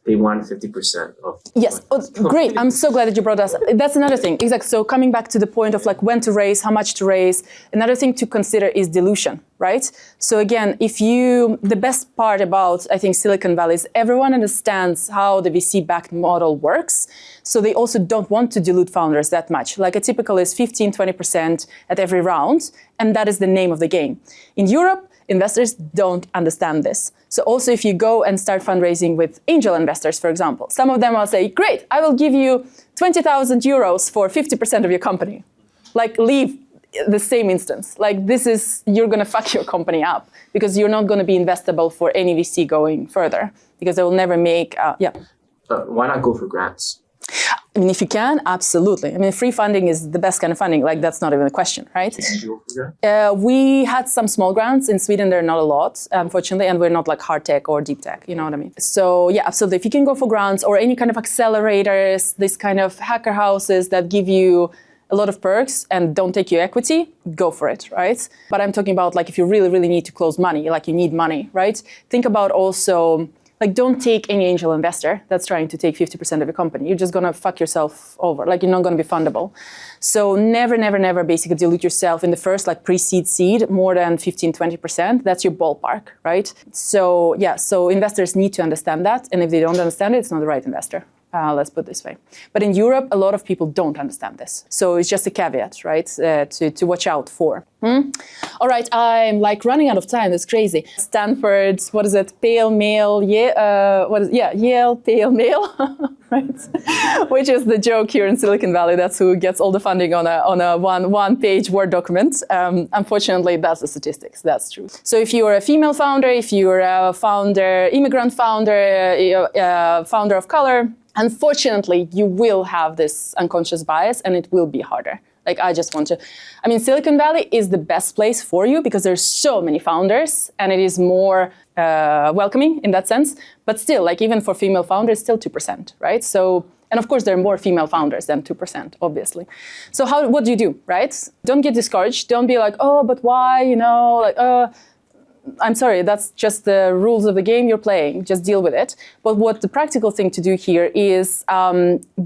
they want 50% of. Yes, great. I'm so glad that you brought that up. That's another thing. Exactly. So coming back to the point of like when to raise, how much to raise, another thing to consider is dilution, right? So again, the best part about, I think, Silicon Valley is everyone understands how the VC-backed model works. So they also don't want to dilute founders that much. Like a typical is 15, 20% at every round, and that is the name of the game. In Europe, investors don't understand this. So also if you go and start fundraising with angel investors, for example, some of them will say, great, I will give you 20,000 euros for 50% of your company. Like leave the same instance. Like you're going to fuck your company up because you're not going to be investable for any VC going further because they will never make, Why not go for grants? I mean, if you can, absolutely. I mean, free funding is the best kind of funding. Like, that's not even a question, right? We had some small grants. In Sweden, there are not a lot, unfortunately, and we're not like hard tech or deep tech, you know what I mean? So yeah, absolutely. If you can go for grants or any kind of accelerators, this kind of hacker houses that give you a lot of perks and don't take your equity, go for it, right? But I'm talking about like if you really, really need to close money, like you need money, right? Think about also, like, don't take any angel investor that's trying to take 50% of your company. You're just going to fuck yourself over. Like, you're not going to be fundable. So never, never, never basically dilute yourself in the first, like, pre-seed seed more than 15, 20%. That's your ballpark, right? So, yeah, so investors need to understand that. And if they don't understand it, it's not the right investor. Let's put it this way. But in Europe, a lot of people don't understand this. So it's just a caveat, right, to watch out for. All right, I'm like running out of time. That's crazy. Stanford, what is it? Pale male, Yale pale male, right? Which is the joke here in Silicon Valley. That's who gets all the funding on a one-page Word document. Unfortunately, that's the statistics. That's true. So if you're a female founder, if you're a founder, immigrant founder, founder of color, unfortunately, you will have this unconscious bias and it will be harder. Like, I mean, Silicon Valley is the best place for you because there's so many founders and it is more welcoming in that sense. But still, like even for female founders, still 2%, right? So, and of course, there are more female founders than 2%, obviously. So what do you do, right? Don't get discouraged. Don't be like, oh, but why, I'm sorry, that's just the rules of the game you're playing. Just deal with it. But what the practical thing to do here is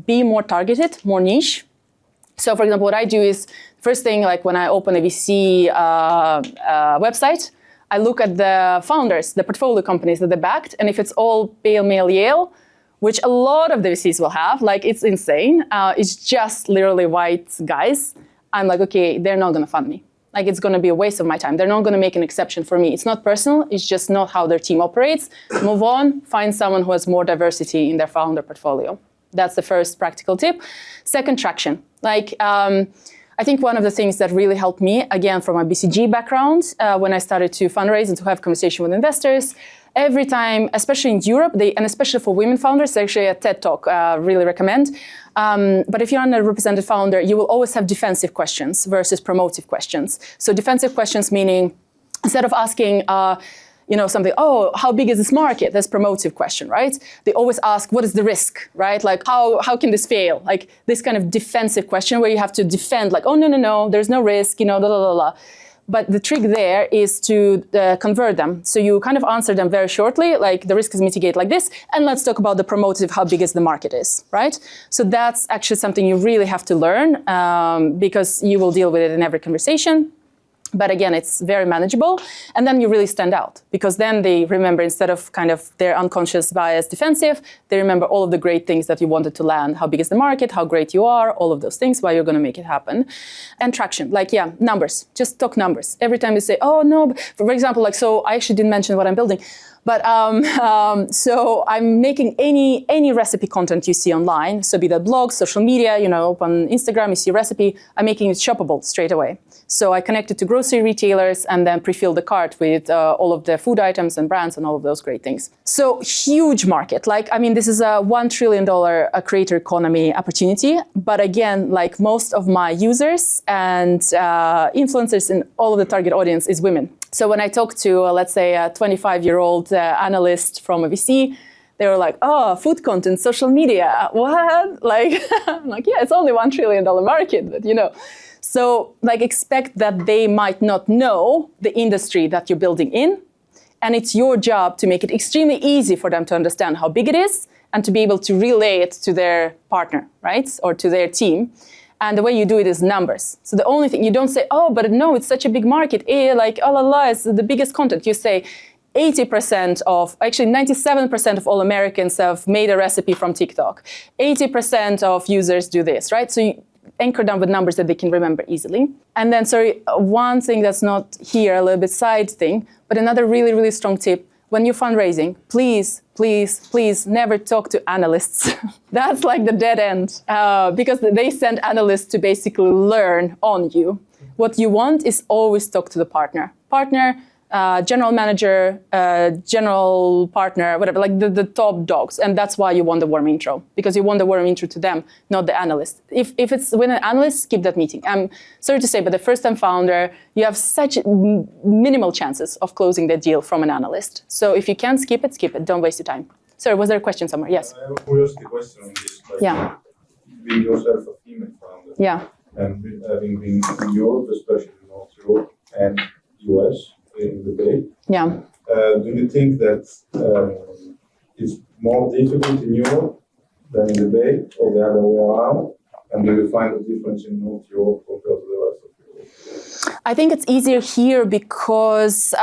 be more targeted, more niche. So for example, what I do is, first thing, like when I open a VC website, I look at the founders, the portfolio companies that they backed, and if it's all pale male Yale, which a lot of the VCs will have, like it's insane, it's just literally white guys, I'm like, okay, they're not gonna fund me. Like it's gonna be a waste of my time. They're not gonna make an exception for me. It's not personal, it's just not how their team operates. Move on, find someone who has more diversity in their founder portfolio. That's the first practical tip. Second, traction. Like, I think one of the things that really helped me, again, from my BCG background, when I started to fundraise and to have conversation with investors, every time, especially in Europe, and especially for women founders, actually a TED Talk, really recommend. But if you're an underrepresented founder, you will always have defensive questions versus promotive questions. So defensive questions meaning, instead of asking, something, oh, how big is this market? That's promotive question, right? They always ask, what is the risk, right? Like, how can this fail? Like this kind of defensive question where you have to defend, like, oh, no, there's no risk, blah, blah, blah. But the trick there is to convert them. So you kind of answer them very shortly, like the risk is mitigated like this, and let's talk about the promotive, how big is the market is, right? So that's actually something you really have to learn because you will deal with it in every conversation. But again, it's very manageable. And then you really stand out because then they remember, instead of kind of their unconscious bias defensive, they remember all of the great things that you wanted to land. How big is the market? How great you are? All of those things, why you're going to make it happen. And traction, like, yeah, numbers. Just talk numbers. Every time you say, oh, no, for example, like, so I actually didn't mention what I'm building. But so I'm making any recipe content you see online. So be that blogs, social media, on Instagram, you see a recipe, I'm making it shoppable straight away. So I connect it to grocery retailers and then pre-fill the cart with all of the food items and brands and all of those great things. So huge market. This is a $1 trillion creator economy opportunity. But again, like most of my users and influencers in all of the target audience is women. So when I talk to, let's say, a 25-year-old analyst from a VC, they were like, oh, food content, social media, what? Like, I'm like, yeah, it's only $1 trillion market, but So expect that they might not know the industry that you're building in. And it's your job to make it extremely easy for them to understand how big it is and to be able to relay it to their partner, right? Or to their team. And the way you do it is numbers. So the only thing, you don't say, oh, but no, it's such a big market. It's the biggest content. You say 97% of all Americans have made a recipe from TikTok. 80% of users do this, right? So you anchor them with numbers that they can remember easily. And then, one thing that's not here, a little bit side thing, but another really, really strong tip, when you're fundraising, please, please, please never talk to analysts. That's like the dead end because they send analysts to basically learn on you. What you want is always talk to the partner. General manager, general partner, whatever, like the top dogs. And that's why you want the warm intro, because you want the warm intro to them, not the analyst. If it's with an analyst, skip that meeting. I'm sorry to say, but the first-time founder, you have such minimal chances of closing the deal from an analyst. So if you can, skip it. Don't waste your time. Sorry, was there a question somewhere? Yes. I have a curiosity question on this. Yeah. Being yourself a female founder. Yeah. And having been in Europe, especially North Europe and US, in the Bay. Yeah. Do you think that it's more difficult in Europe than in the Bay, or the other way around? And do you find a difference in North Europe compared to the rest of Europe? I think it's easier here because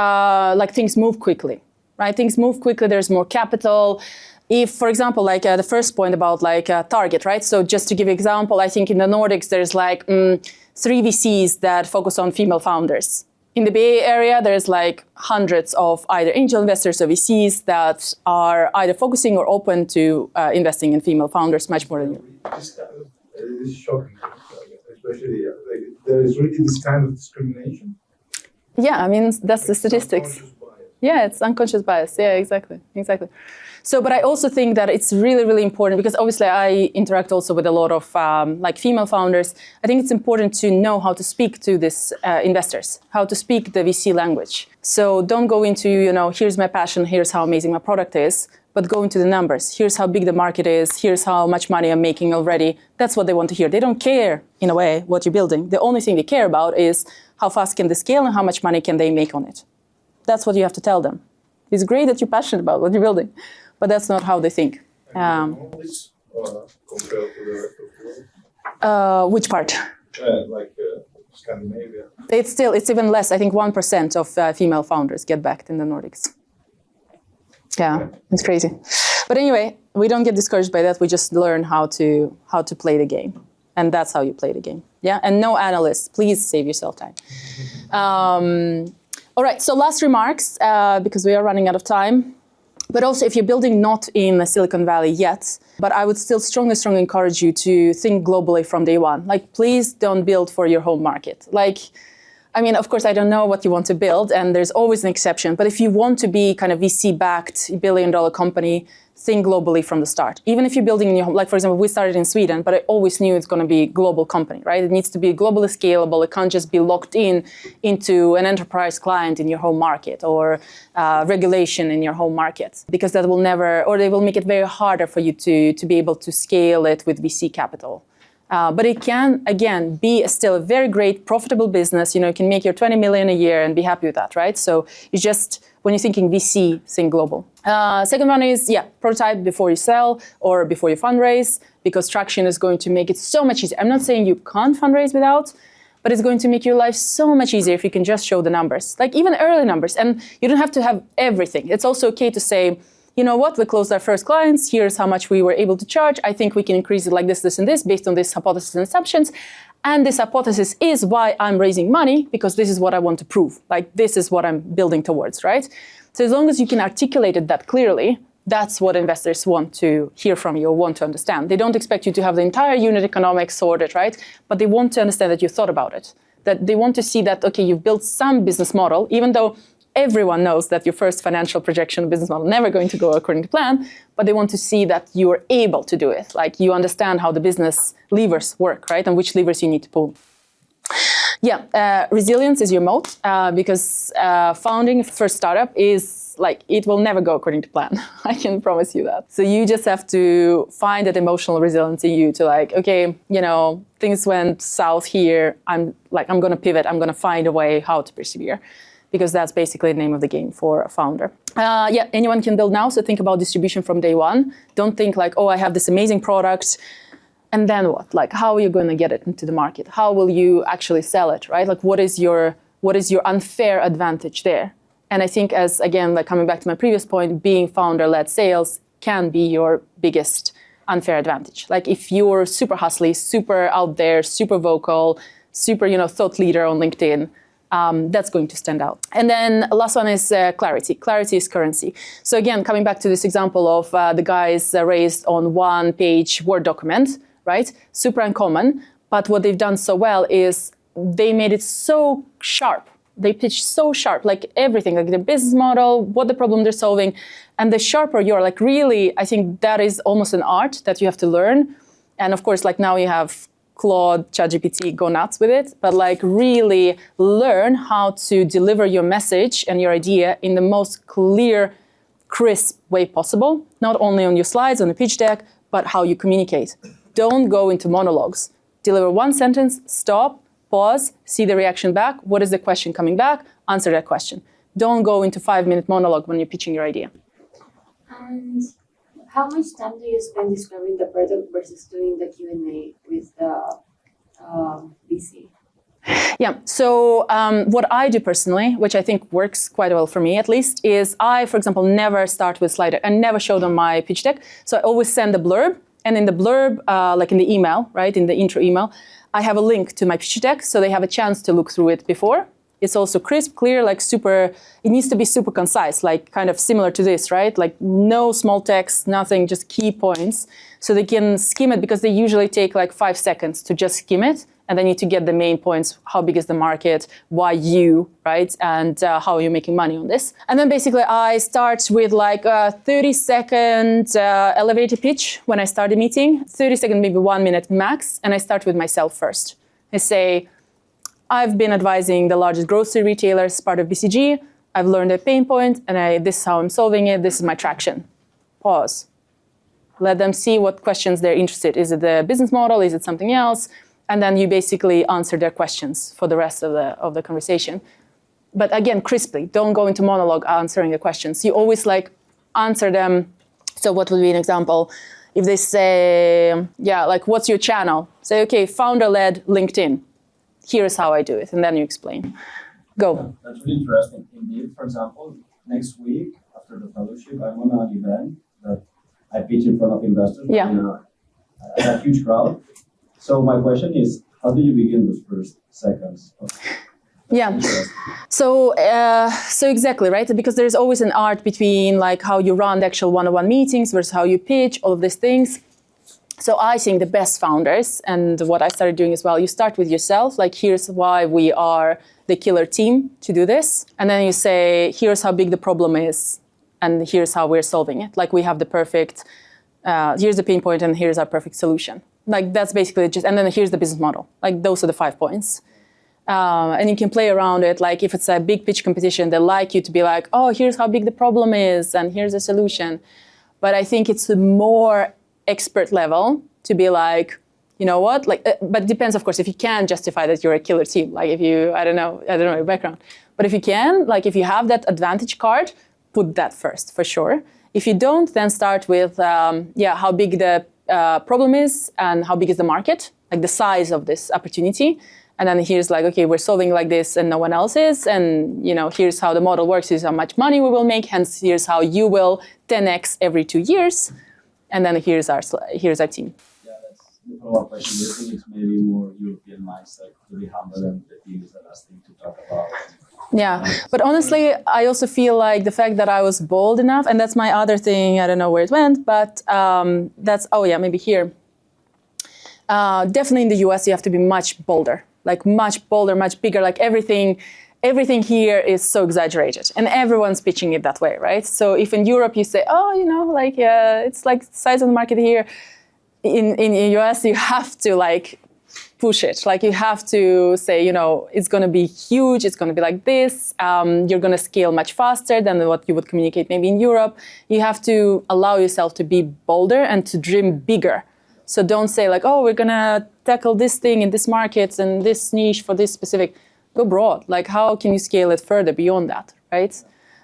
things move quickly, right? Things move quickly. There's more capital. If, for example, the first point about target, right? So just to give you an example, I think in the Nordics there's 3 VCs that focus on female founders. In the Bay Area, there's hundreds of either angel investors or VCs that are either focusing or open to investing in female founders much more than you. It's shocking, especially there is really this kind of discrimination. Yeah, that's the statistics. Yeah, it's unconscious bias. Yeah, exactly. So, but I also think that it's really, really important because obviously I interact also with a lot of female founders. I think it's important to know how to speak to these investors, how to speak the VC language. So don't go into, here's my passion, here's how amazing my product is, but go into the numbers. Here's how big the market is. Here's how much money I'm making already. That's what they want to hear. They don't care, in a way, what you're building. The only thing they care about is how fast can they scale and how much money can they make on it. That's what you have to tell them. It's great that you're passionate about what you're building, but that's not how they think. Compared to the rest of the world? Which part? Scandinavia. It's even less. I think 1% of female founders get backed in the Nordics. Yeah, it's crazy. But anyway, we don't get discouraged by that. We just learn how to play the game. And that's how you play the game. Yeah, and no analysts. Please save yourself time. All right, so last remarks, because we are running out of time. But also, if you're building not in Silicon Valley yet, but I would still strongly encourage you to think globally from day one. Like, please don't build for your home market. Like, I mean, of course, I don't know what you want to build, and there's always an exception. But if you want to be kind of VC-backed, billion-dollar company, think globally from the start. Even if you're building in your home, like, for example, we started in Sweden, but I always knew it's going to be a global company, right? It needs to be globally scalable. It can't just be locked into an enterprise client in your home market or regulation in your home market, because that will never, or they will make it very harder for you to be able to scale it with VC capital. But it can, again, be still a very great, profitable business. You know, you can make your 20 million a year and be happy with that, right? So you just, when you're thinking VC, think global. Second one is, prototype before you sell or before you fundraise, because traction is going to make it so much easier. I'm not saying you can't fundraise without, but it's going to make your life so much easier if you can just show the numbers, like even early numbers. And you don't have to have everything. It's also okay to say, you know what, we closed our first clients, here's how much we were able to charge. I think we can increase it like this, this, and this based on this hypothesis and assumptions. And this hypothesis is why I'm raising money, because this is what I want to prove. Like, this is what I'm building towards, right? So as long as you can articulate it that clearly, that's what investors want to hear from you or want to understand. They don't expect you to have the entire unit economics sorted, right? But they want to understand that you thought about it, that they want to see that, okay, you've built some business model, even though everyone knows that your first financial projection business model never going to go according to plan, but they want to see that you're able to do it. Like, you understand how the business levers work, right? And which levers you need to pull. Resilience is your moat, because founding first startup is like, it will never go according to plan. I can promise you that. So you just have to find that emotional resilience in you to like, okay, you know, things went south here. I'm going to pivot. I'm going to find a way how to persevere, because that's basically the name of the game for a founder. Anyone can build now. So think about distribution from day one. Don't think like, oh, I have this amazing product, and then what? Like, how are you going to get it into the market? How will you actually sell it, right? Like, what is your unfair advantage there? And I think, as again, like coming back to my previous point, being founder-led sales can be your biggest unfair advantage. Like, if you're super hustly, super out there, super vocal, super, thought leader on LinkedIn, that's going to stand out. And then last one is clarity. Clarity is currency. So again, coming back to this example of the guys raised on one-page Word document, right? Super uncommon. But what they've done so well is they made it so sharp. They pitched so sharp, like everything, like the business model, what the problem they're solving. And the sharper you're, like really, I think that is almost an art that you have to learn. And of course, like now you have Claude, ChatGPT, go nuts with it, but like really learn how to deliver your message and your idea in the most clear, crisp way possible, not only on your slides, on the pitch deck, but how you communicate. Don't go into monologues. Deliver one sentence, stop, pause, see the reaction back. What is the question coming back? Answer that question. Don't go into 5-minute monologue when you're pitching your idea. And how much time do you spend describing the product versus doing the Q&A with the VC? Yeah, so what I do personally, which I think works quite well for me at least, is I, for example, never start with slide deck and never show them my pitch deck. So I always send a blurb, and in the blurb, like in the email, right, in the intro email, I have a link to my pitch deck, so they have a chance to look through it before. It's also crisp, clear, like super, it needs to be super concise, like kind of similar to this, right? Like no small text, nothing, just key points. So they can skim it, because they usually take like 5 seconds to just skim it. And they need to get the main points. How big is the market? Why you, right? And how are you making money on this? And then basically I start with like a 30-second elevator pitch when I start the meeting. 30 seconds, maybe 1 minute max. And I start with myself first. I say, I've been advising the largest grocery retailers, part of BCG. I've learned a pain point, and this is how I'm solving it. This is my traction. Pause. Let them see what questions they're interested in. Is it the business model? Is it something else? And then you basically answer their questions for the rest of the conversation. but again, crisply, don't go into monologue answering the questions. You always like answer them. So what would be an example? If they say, yeah, like, what's your channel? Say, okay, founder-led LinkedIn. Here's how I do it. And then you explain. Go. Yeah, that's really interesting. Indeed, for example, next week after the fellowship, I'm on an event that I pitch in front of investors. Yeah. A huge crowd. So my question is, how do you begin those first seconds? Yeah. So exactly, right? Because there's always an art between like how you run the actual one-on-one meetings versus how you pitch, all of these things. So I think the best founders, and what I started doing as well, you start with yourself. Like, here's why we are the killer team to do this. And then you say, here's how big the problem is, and here's how we're solving it. Like, we have the perfect, here's the pain point, and here's our perfect solution. Like, that's basically just, and then here's the business model. Like, those are the 5 points. And you can play around it. Like, if it's a big pitch competition, they like you to be like, oh, here's how big the problem is, and here's the solution. But I think it's a more expert level to be like, you know what, like, but it depends, of course, if you can justify that you're a killer team. Like, if you, I don't know your background, but if you can, like, if you have that advantage card, put that first for sure. If you don't, then start with, how big the problem is and how big is the market, like the size of this opportunity. And then here's like, okay, we're solving like this and no one else is. And, you know, here's how the model works. Here's how much money we will make. Hence, here's how you will 10x every 2 years. And then here's our team. Yeah, that's the follow-up question. Do you think it's maybe more European mindset to be humble and the team is the last thing to talk about? Yeah, but honestly, I also feel like the fact that I was bold enough, and that's my other thing, I don't know where it went, but that's, oh yeah, maybe here. Definitely in the US, you have to be much bolder, like much bolder, much bigger, like everything here is so exaggerated and everyone's pitching it that way, right? So if in Europe you say, oh, you know, like, it's like size of the market here, in the US, you have to like push it. Like, you have to say, you know, it's going to be huge. It's going to be like this. You're going to scale much faster than what you would communicate maybe in Europe. You have to allow yourself to be bolder and to dream bigger. So don't say like, oh, we're going to tackle this thing in this market and this niche for this specific. Go broad. Like, how can you scale it further beyond that, right?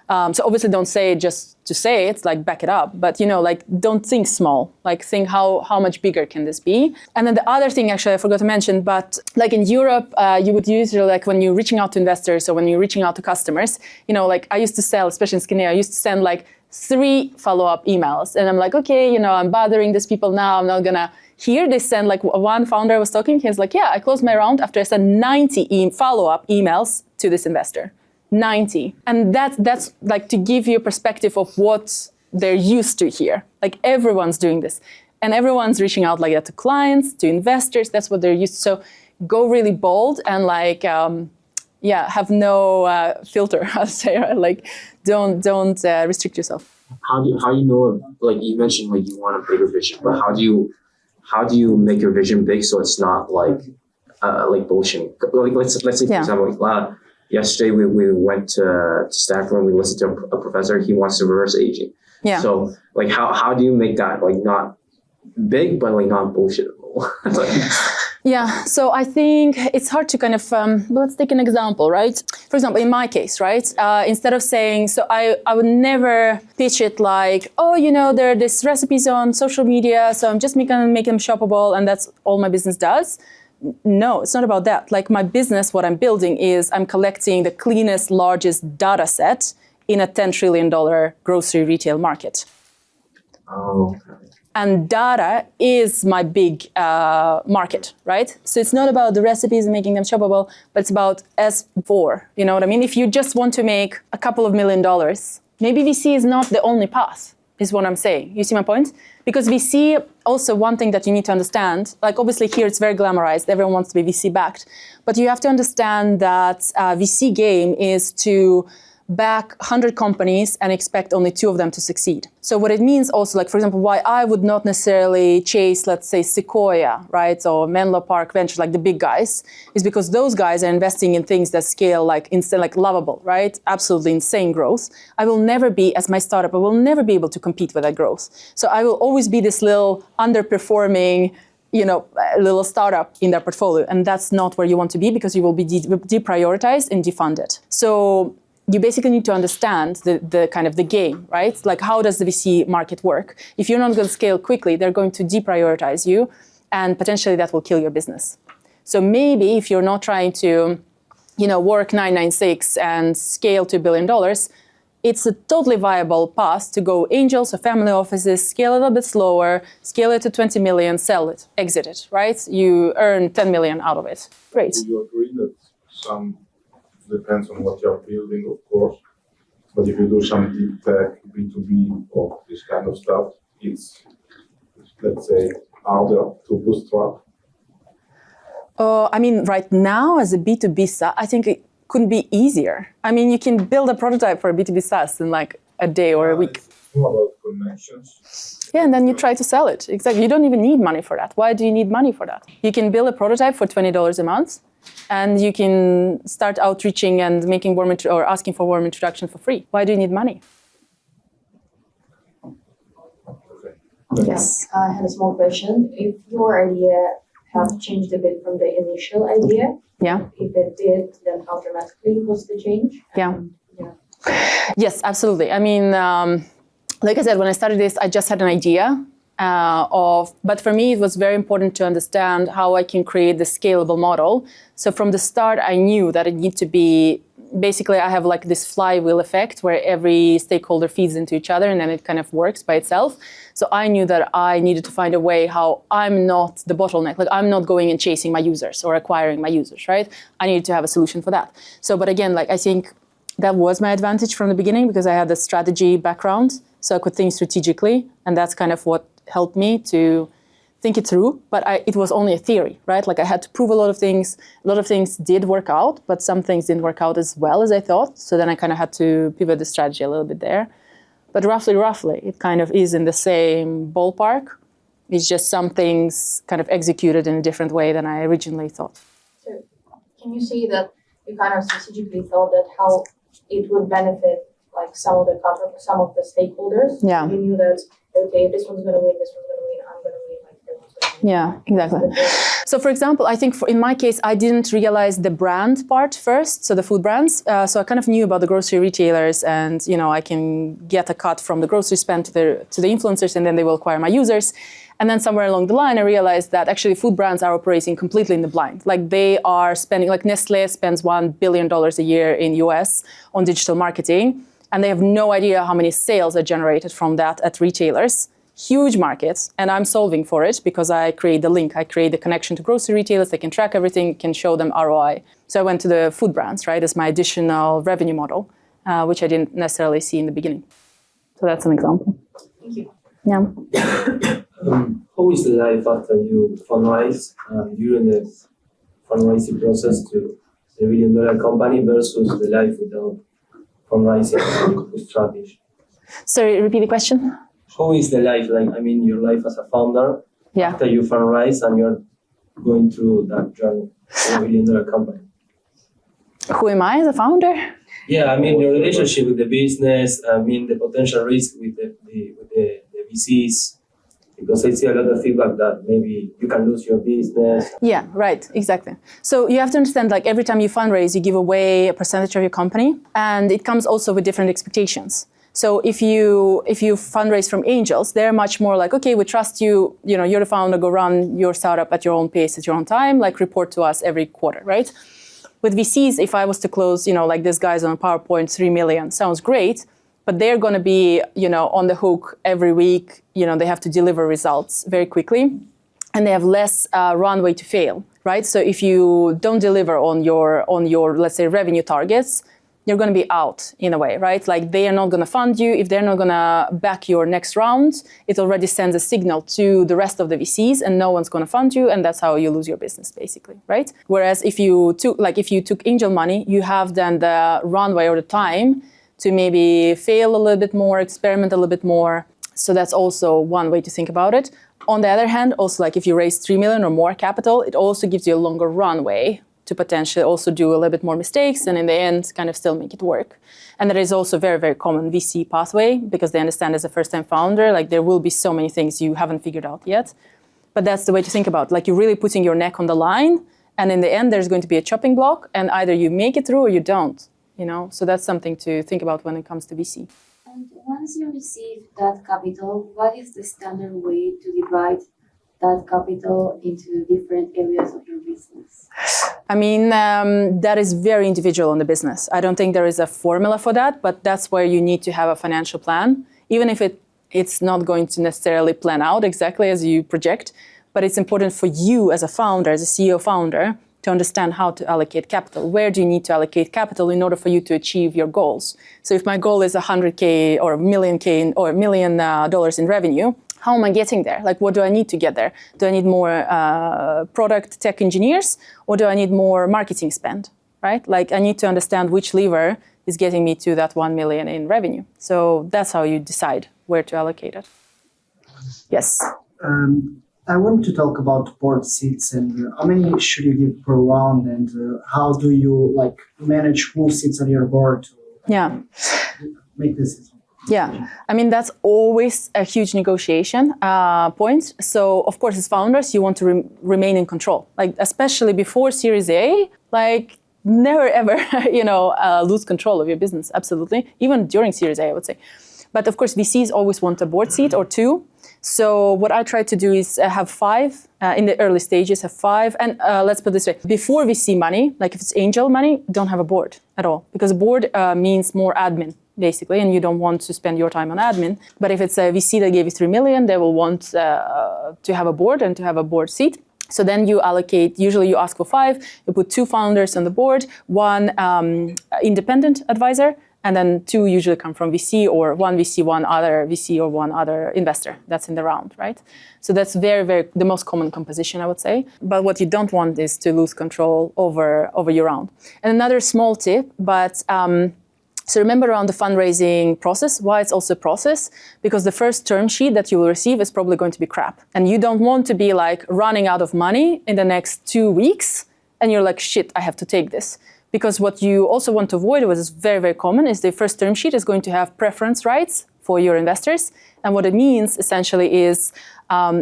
So obviously don't say it just to say it, like back it up. But, you know, like, don't think small. Like, think how much bigger can this be? And then the other thing, actually, I forgot to mention, but like in Europe, you would usually, like when you're reaching out to investors or when you're reaching out to customers, you know, like I used to sell, especially in Scandinavia, I used to send like 3 follow-up emails. And I'm like, okay, you know, I'm bothering these people now. I'm not gonna. Here they send, like, one founder I was talking, he's like, yeah, I closed my round after I sent 90 follow-up emails to this investor. 90. And that's like to give you a perspective of what they're used to here. Like, everyone's doing this. And everyone's reaching out like that to clients, to investors. That's what they're used to. So go really bold and like, have no filter, I'll say, right? Like, don't restrict yourself. How do you know, like you mentioned, like you want a bigger vision, but how do you make your vision big so it's not like bullshit? Like let's say for example, yesterday we went to Stanford and we listened to a professor. He wants to reverse aging. Yeah. So like how do you make that like not big but like not bullshitable? Yeah, so I think it's hard to kind of, let's take an example, right? For example, in my case, right? Instead of saying, so I would never pitch it like, oh, you know, there are these recipes on social media, so I'm just gonna make them shoppable and that's all my business does. No, it's not about that. Like, my business, what I'm building is I'm collecting the cleanest, largest data set in a $10 trillion grocery retail market. Oh, okay. And data is my big market, right? So it's not about the recipes and making them shoppable, but it's about S4, you know what I mean? If you just want to make a couple of $1 million, maybe VC is not the only path, is what I'm saying. You see my point? Because VC, also one thing that you need to understand, like obviously here it's very glamorized, everyone wants to be VC backed, but you have to understand that VC game is to back 100 companies and expect only 2 of them to succeed. So what it means also, like, for example, why I would not necessarily chase, let's say, Sequoia, right, or Menlo Park Ventures, like the big guys, is because those guys are investing in things that scale like instant, like lovable, right? Absolutely insane growth. I will never be, as my startup, I will never be able to compete with that growth. So I will always be this little underperforming a little startup in their portfolio. And that's not where you want to be, because you will be deprioritized and defunded. So you basically need to understand the kind of the game, right? Like, how does the VC market work? If you're not going to scale quickly, they're going to deprioritize you, and potentially that will kill your business. So maybe if you're not trying to, work 996 and scale to $1 billion, it's a totally viable path to go angels or family offices, scale it a bit slower, scale it to 20 million, sell it, exit it, right? You earn 10 million out of it. Great. Do you agree that some depends on what you're building, of course, but if you do some deep tech, B2B, or this kind of stuff, it's, let's say, harder to bootstrap? Right now, as a B2B SaaS, I think it couldn't be easier. You can build a prototype for a B2B SaaS in like a day or a week. It's more about connections. Yeah, and then you try to sell it. Exactly. You don't even need money for that. Why do you need money for that? You can build a prototype for $20 a month, and you can start outreaching and making or asking for warm introduction for free. Why do you need money? Yes, I had a small question. If your idea have changed a bit from the initial idea, if it did, then how dramatically was the change? Yes, absolutely. Like I said, when I started this, I just had an idea but for me, it was very important to understand how I can create the scalable model. So from the start, I knew that it needed to be, basically I have like this flywheel effect where every stakeholder feeds into each other and then it kind of works by itself. So I knew that I needed to find a way how I'm not the bottleneck. Like, I'm not going and chasing my users or acquiring my users, right? I needed to have a solution for that. So, but again, like, I think that was my advantage from the beginning, because I had the strategy background, so I could think strategically, and that's kind of what helped me to think it through. But it was only a theory, right? Like, I had to prove a lot of things. A lot of things did work out, but some things didn't work out as well as I thought. So then I kind of had to pivot the strategy a little bit there. But roughly, it kind of is in the same ballpark. It's just some things kind of executed in a different way than I originally thought. So can you say that you kind of strategically thought that how it would benefit like some of the stakeholders? Yeah. You knew that, okay, this one's going to win, this one's going to win, I'm going to win, like this one's going to win. Yeah, exactly. So for example, I think in my case, I didn't realize the brand part first, so the food brands. So I kind of knew about the grocery retailers, and I can get a cut from the grocery spend to the influencers, and then they will acquire my users. And then somewhere along the line, I realized that actually food brands are operating completely in the blind. Like, they are spending, like Nestle spends $1 billion a year in US on digital marketing, and they have no idea how many sales are generated from that at retailers. Huge markets, and I'm solving for it because I create the link, I create the connection to grocery retailers, they can track everything, can show them ROI. So I went to the food brands, right, as my additional revenue model, which I didn't necessarily see in the beginning. So that's an example. Thank you. Yeah. How is the life after you fundraise during the fundraising process to the $1 billion company versus the life without fundraising and bootstrapping? Sorry, repeat the question. How is the life like? I mean, your life as a founder after you fundraise and you're going through that journey to a $1 billion company. Who am I as a founder? Yeah, I mean, your relationship with the business. I mean, the potential risk with the VCs. Because I see a lot of feedback that maybe you can lose your business. Yeah, right, exactly. So you have to understand, like, every time you fundraise, you give away a percentage of your company, and it comes also with different expectations. So if you fundraise from angels, they're much more like, okay, we trust you, you're the founder, go run your startup at your own pace, at your own time, like, report to us every quarter, right? With VCs, if I was to close, like this guy's on a PowerPoint, 3 million, sounds great. But they're going to be, on the hook every week. They have to deliver results very quickly, and they have less runway to fail, right? So if you don't deliver on your, let's say, revenue targets, you're going to be out in a way, right? Like, they are not going to fund you. If they're not going to back your next round, it already sends a signal to the rest of the VCs, and no one's going to fund you, and that's how you lose your business, basically, right? Whereas if you took angel money, you have then the runway or the time to maybe fail a little bit more, experiment a little bit more. So that's also one way to think about it. On the other hand, also, like, if you raise 3 million or more capital, it also gives you a longer runway to potentially also do a little bit more mistakes, and in the end, kind of still make it work. And that is also very, very common VC pathway, because they understand as a first-time founder, like, there will be so many things you haven't figured out yet. But that's the way to think about it. Like you're really putting your neck on the line, and in the end, there's going to be a chopping block, and either you make it through or you don't. So that's something to think about when it comes to VC. And once you receive that capital, what is the standard way to divide that capital into different areas of your business? I mean, that is very individual on the business. I don't think there is a formula for that, but that's where you need to have a financial plan, even if it's not going to necessarily plan out exactly as you project. But it's important for you as a founder, as a CEO founder, to understand how to allocate capital. Where do you need to allocate capital in order for you to achieve your goals? So if my goal is 100K or $1 million in revenue, how am I getting there? Like, what do I need to get there? Do I need more product tech engineers, or do I need more marketing spend, right? Like, I need to understand which lever is getting me to that 1 million in revenue. So that's how you decide where to allocate it. Yes. I want to talk about board seats and how many should you give per round, and how do you manage who sits on your board to make this? Yeah, I mean, that's always a huge negotiation point. So, of course, as founders, you want to remain in control. Like, especially before Series A, never ever, lose control of your business. Absolutely, even during Series A, I would say. But of course, VCs always want a board seat or two. So what I try to do is have 5 in the early stages, have 5. And let's put it this way, before VC money, like if it's angel money, don't have a board at all. Because a board means more admin, basically, and you don't want to spend your time on admin. But if it's a VC that gave you 3 million, they will want to have a board and to have a board seat. So then you allocate, usually you ask for 5, you put 2 founders on the board, 1 independent advisor, and then 2 usually come from VC, or 1 VC, 1 other VC, or 1 other investor. That's in the round, right? So that's very, very the most common composition, I would say. But what you don't want is to lose control over your round. And another small tip, but so remember around the fundraising process, why it's also a process, because the first term sheet that you will receive is probably going to be crap. And you don't want to be running out of money in the next 2 weeks, and you're like, shit, I have to take this. Because what you also want to avoid, which is very, very common, is the first term sheet is going to have preference rights for your investors. And what it means essentially is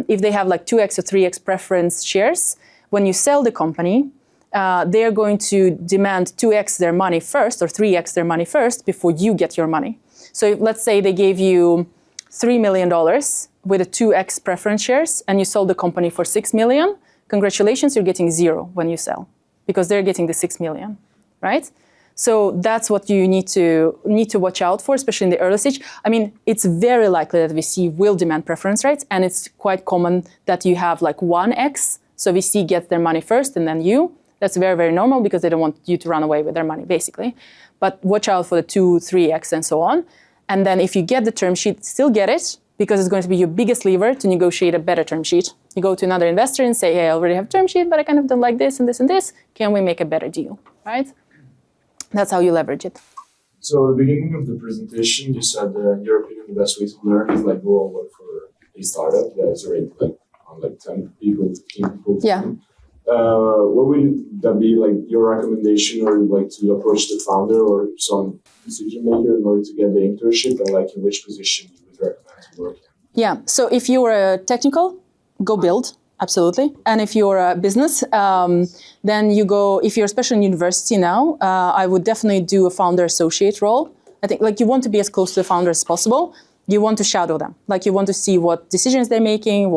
if they have 2x or 3x preference shares, when you sell the company, they're going to demand 2x their money first or 3x their money first before you get your money. So if, let's say they gave you $3 million with a 2x preference shares and you sold the company for $6 million, congratulations, you're getting 0 when you sell because they're getting the $6 million. Right? So that's what you need to watch out for, especially in the early stage. I mean, it's very likely that VC will demand preference rights, and it's quite common that you have 1x. So VC gets their money first and then you. That's very, very normal because they don't want you to run away with their money, basically. But watch out for the 2, 3x and so on. And then if you get the term sheet, still get it, because it's going to be your biggest lever to negotiate a better term sheet. You go to another investor and say, hey, I already have a term sheet, but I kind of don't like this and this and this. Can we make a better deal, right? That's how you leverage it. So at the beginning of the presentation, you said, in your opinion, the best way to learn is go work for a startup that is already on 10 people, 15 people. Yeah. What would that be your recommendation, or to approach the founder or some decision maker in order to get the internship, and in which position you would recommend to work in? Yeah. So if you are technical, go build. Absolutely. And if you're a business, then you go, if you're especially in university now, I would definitely do a founder associate role. I think you want to be as close to the founder as possible. You want to shadow them. You want to see what decisions they're making,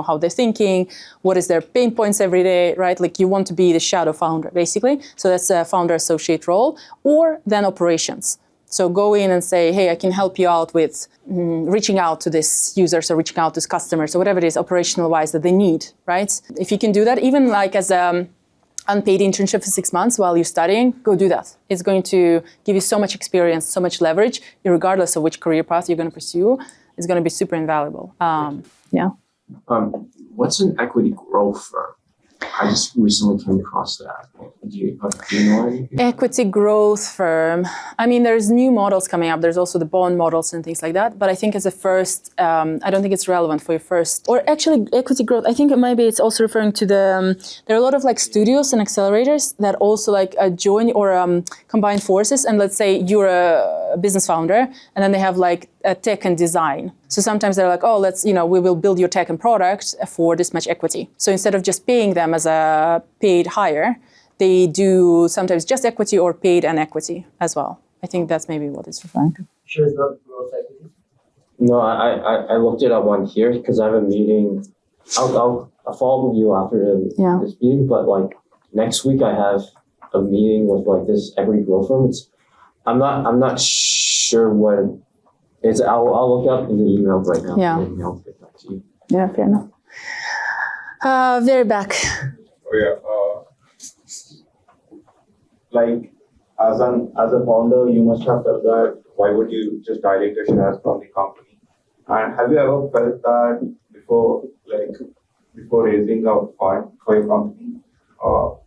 how they're thinking, what is their pain points every day, right? You want to be the shadow founder, basically. So that's a founder associate role, or then operations. So go in and say, hey, I can help you out with reaching out to these users or reaching out to customers or whatever it is operational-wise that they need, right? If you can do that, even as an unpaid internship for 6 months while you're studying, go do that. It's going to give you so much experience, so much leverage, regardless of which career path you're going to pursue. It's going to be super invaluable. Yeah. What's an equity growth firm? I just recently came across that. Do you know anything? Equity growth firm. I mean, there's new models coming up. There's also the bond models and things like that. But I think as a first, I don't think it's relevant for your first. Or actually, equity growth, I think maybe it's also referring to the, there are a lot of studios and accelerators that also join or combine forces. And let's say you're a business founder, and then they have like a tech and design. So sometimes they're like, oh, we will build your tech and product for this much equity. So instead of just paying them as a paid hire, they do sometimes just equity or paid and equity as well. I think that's maybe what it's referring to. Sure, it's not growth equity. No, I looked it up on here because I have a meeting. I'll follow up with you after this meeting, but like next week I have a meeting with like this equity growth firm. I'm not sure what it is. I'll look up in the email right now. Yeah. And I'll get back to you. Yeah, fair enough. Very back. Oh yeah. Like as a founder, you must have felt that why would you just dilute the shares from the company? And have you ever felt that before raising a fund for your company?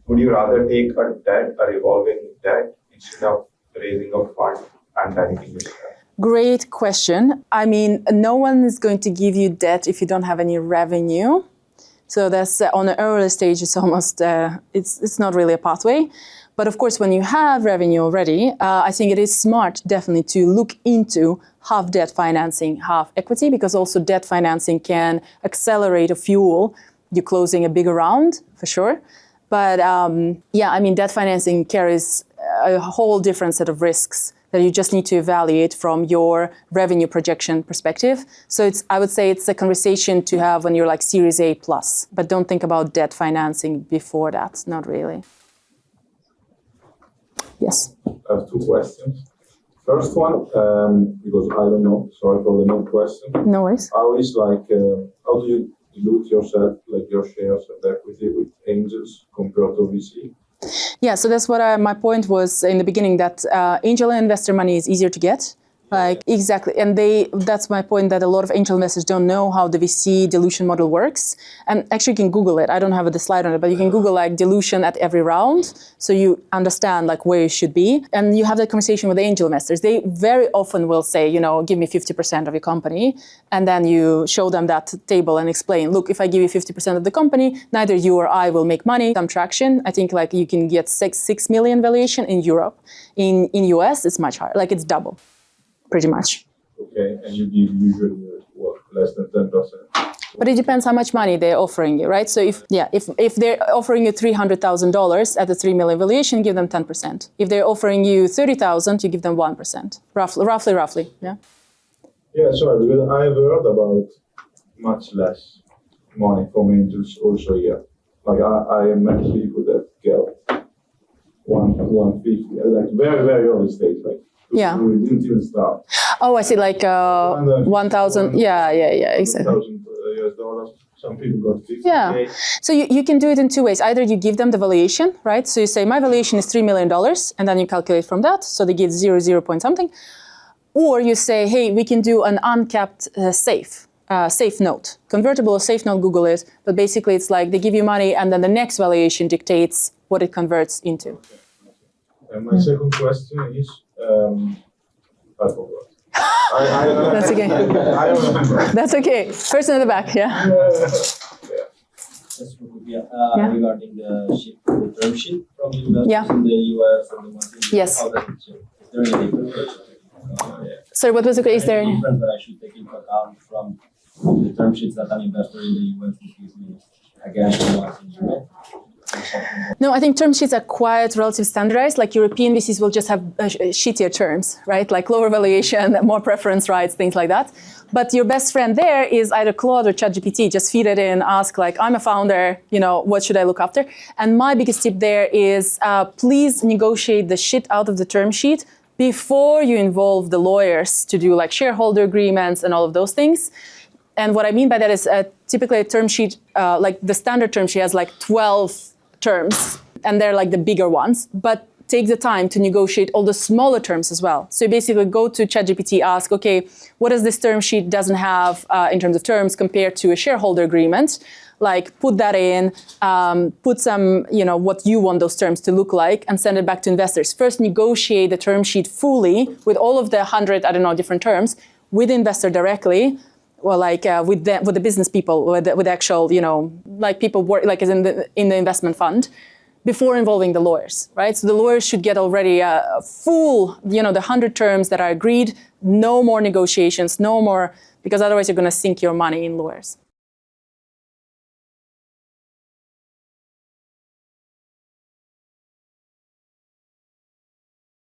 Would you rather take a revolving debt instead of raising a fund and diluting the shares? Great question. I mean, no one is going to give you debt if you don't have any revenue. So that's on the early stage. It's almost it's not really a pathway. But of course, when you have revenue already, I think it is smart definitely to look into half debt financing, half equity, because also debt financing can accelerate or fuel you closing a bigger round for sure. But debt financing carries a whole different set of risks that you just need to evaluate from your revenue projection perspective. So I would say it's a conversation to have when you're like Series A plus, but don't think about debt financing before that, not really. Yes. I have two questions. First one, because I don't know, sorry for the no question. No worries. How do you dilute yourself, like your shares and equity with angels compared to VC? Yeah, so that's what my point was in the beginning, that angel investor money is easier to get. Exactly. And that's my point, that a lot of angel investors don't know how the VC dilution model works. And actually you can Google it. I don't have the slide on it, but you can Google like dilution at every round. So you understand like where you should be. And you have that conversation with the angel investors. They very often will say, give me 50% of your company. And then you show them that table and explain, look, if I give you 50% of the company, neither you or I will make money. Some traction. I think like you can get 6 million valuation in Europe. In US, it's much higher. Like it's double. Pretty much. Okay, and you give usually less than 10%. But it depends how much money they're offering you, right? So if they're offering you $300,000 at the 3 million valuation, give them 10%. If they're offering you 30,000, you give them 1%, roughly. Yeah. Yeah, sorry, because I've heard about much less money from angels also here. Like I met people that get 150, like very very early stage, like. Yeah. We didn't even start. Oh, I see, like 1,000. Yeah, exactly. $1,000 US. Some people got 50. Yeah. So you can do it in two ways. Either you give them the valuation, right? So you say, my valuation is $3 million, and then you calculate from that. So they give 0 point something. Or you say, hey, we can do an uncapped safe note. Convertible or safe note, Google it. But basically it's like they give you money and then the next valuation dictates what it converts into. Okay. And my second question is, I forgot. That's okay. I don't remember. That's okay. Person in the back, yeah. Regarding the term sheet from the investors in the US and the ones in the Yes. how does it change? Is there any difference? Sorry, what was the question? Is there any difference that I should take into account from the term sheets that an investor in the US gives me against the ones in Europe? No, I think term sheets are quite relatively standardized. Like European VCs will just have shittier terms, right? Like lower valuation, more preference rights, things like that. But your best friend there is either Claude or ChatGPT. Just feed it in, ask like, I'm a founder, what should I look after? And my biggest tip there is please negotiate the shit out of the term sheet before you involve the lawyers to do like shareholder agreements and all of those things. And what I mean by that is typically a term sheet, like the standard term sheet has like 12 terms, and they're like the bigger ones, but take the time to negotiate all the smaller terms as well. So you basically go to ChatGPT, ask, okay, what does this term sheet doesn't have in terms of terms compared to a shareholder agreement? Like put that in, put some, what you want those terms to look like and send it back to investors. First negotiate the term sheet fully with all of the 100, different terms with the investor directly, or like with the business people, with the actual, like people work, like as in the investment fund, before involving the lawyers, right? So the lawyers should get already a full, the 100 terms that are agreed, no more negotiations, no more, because otherwise you're going to sink your money in lawyers.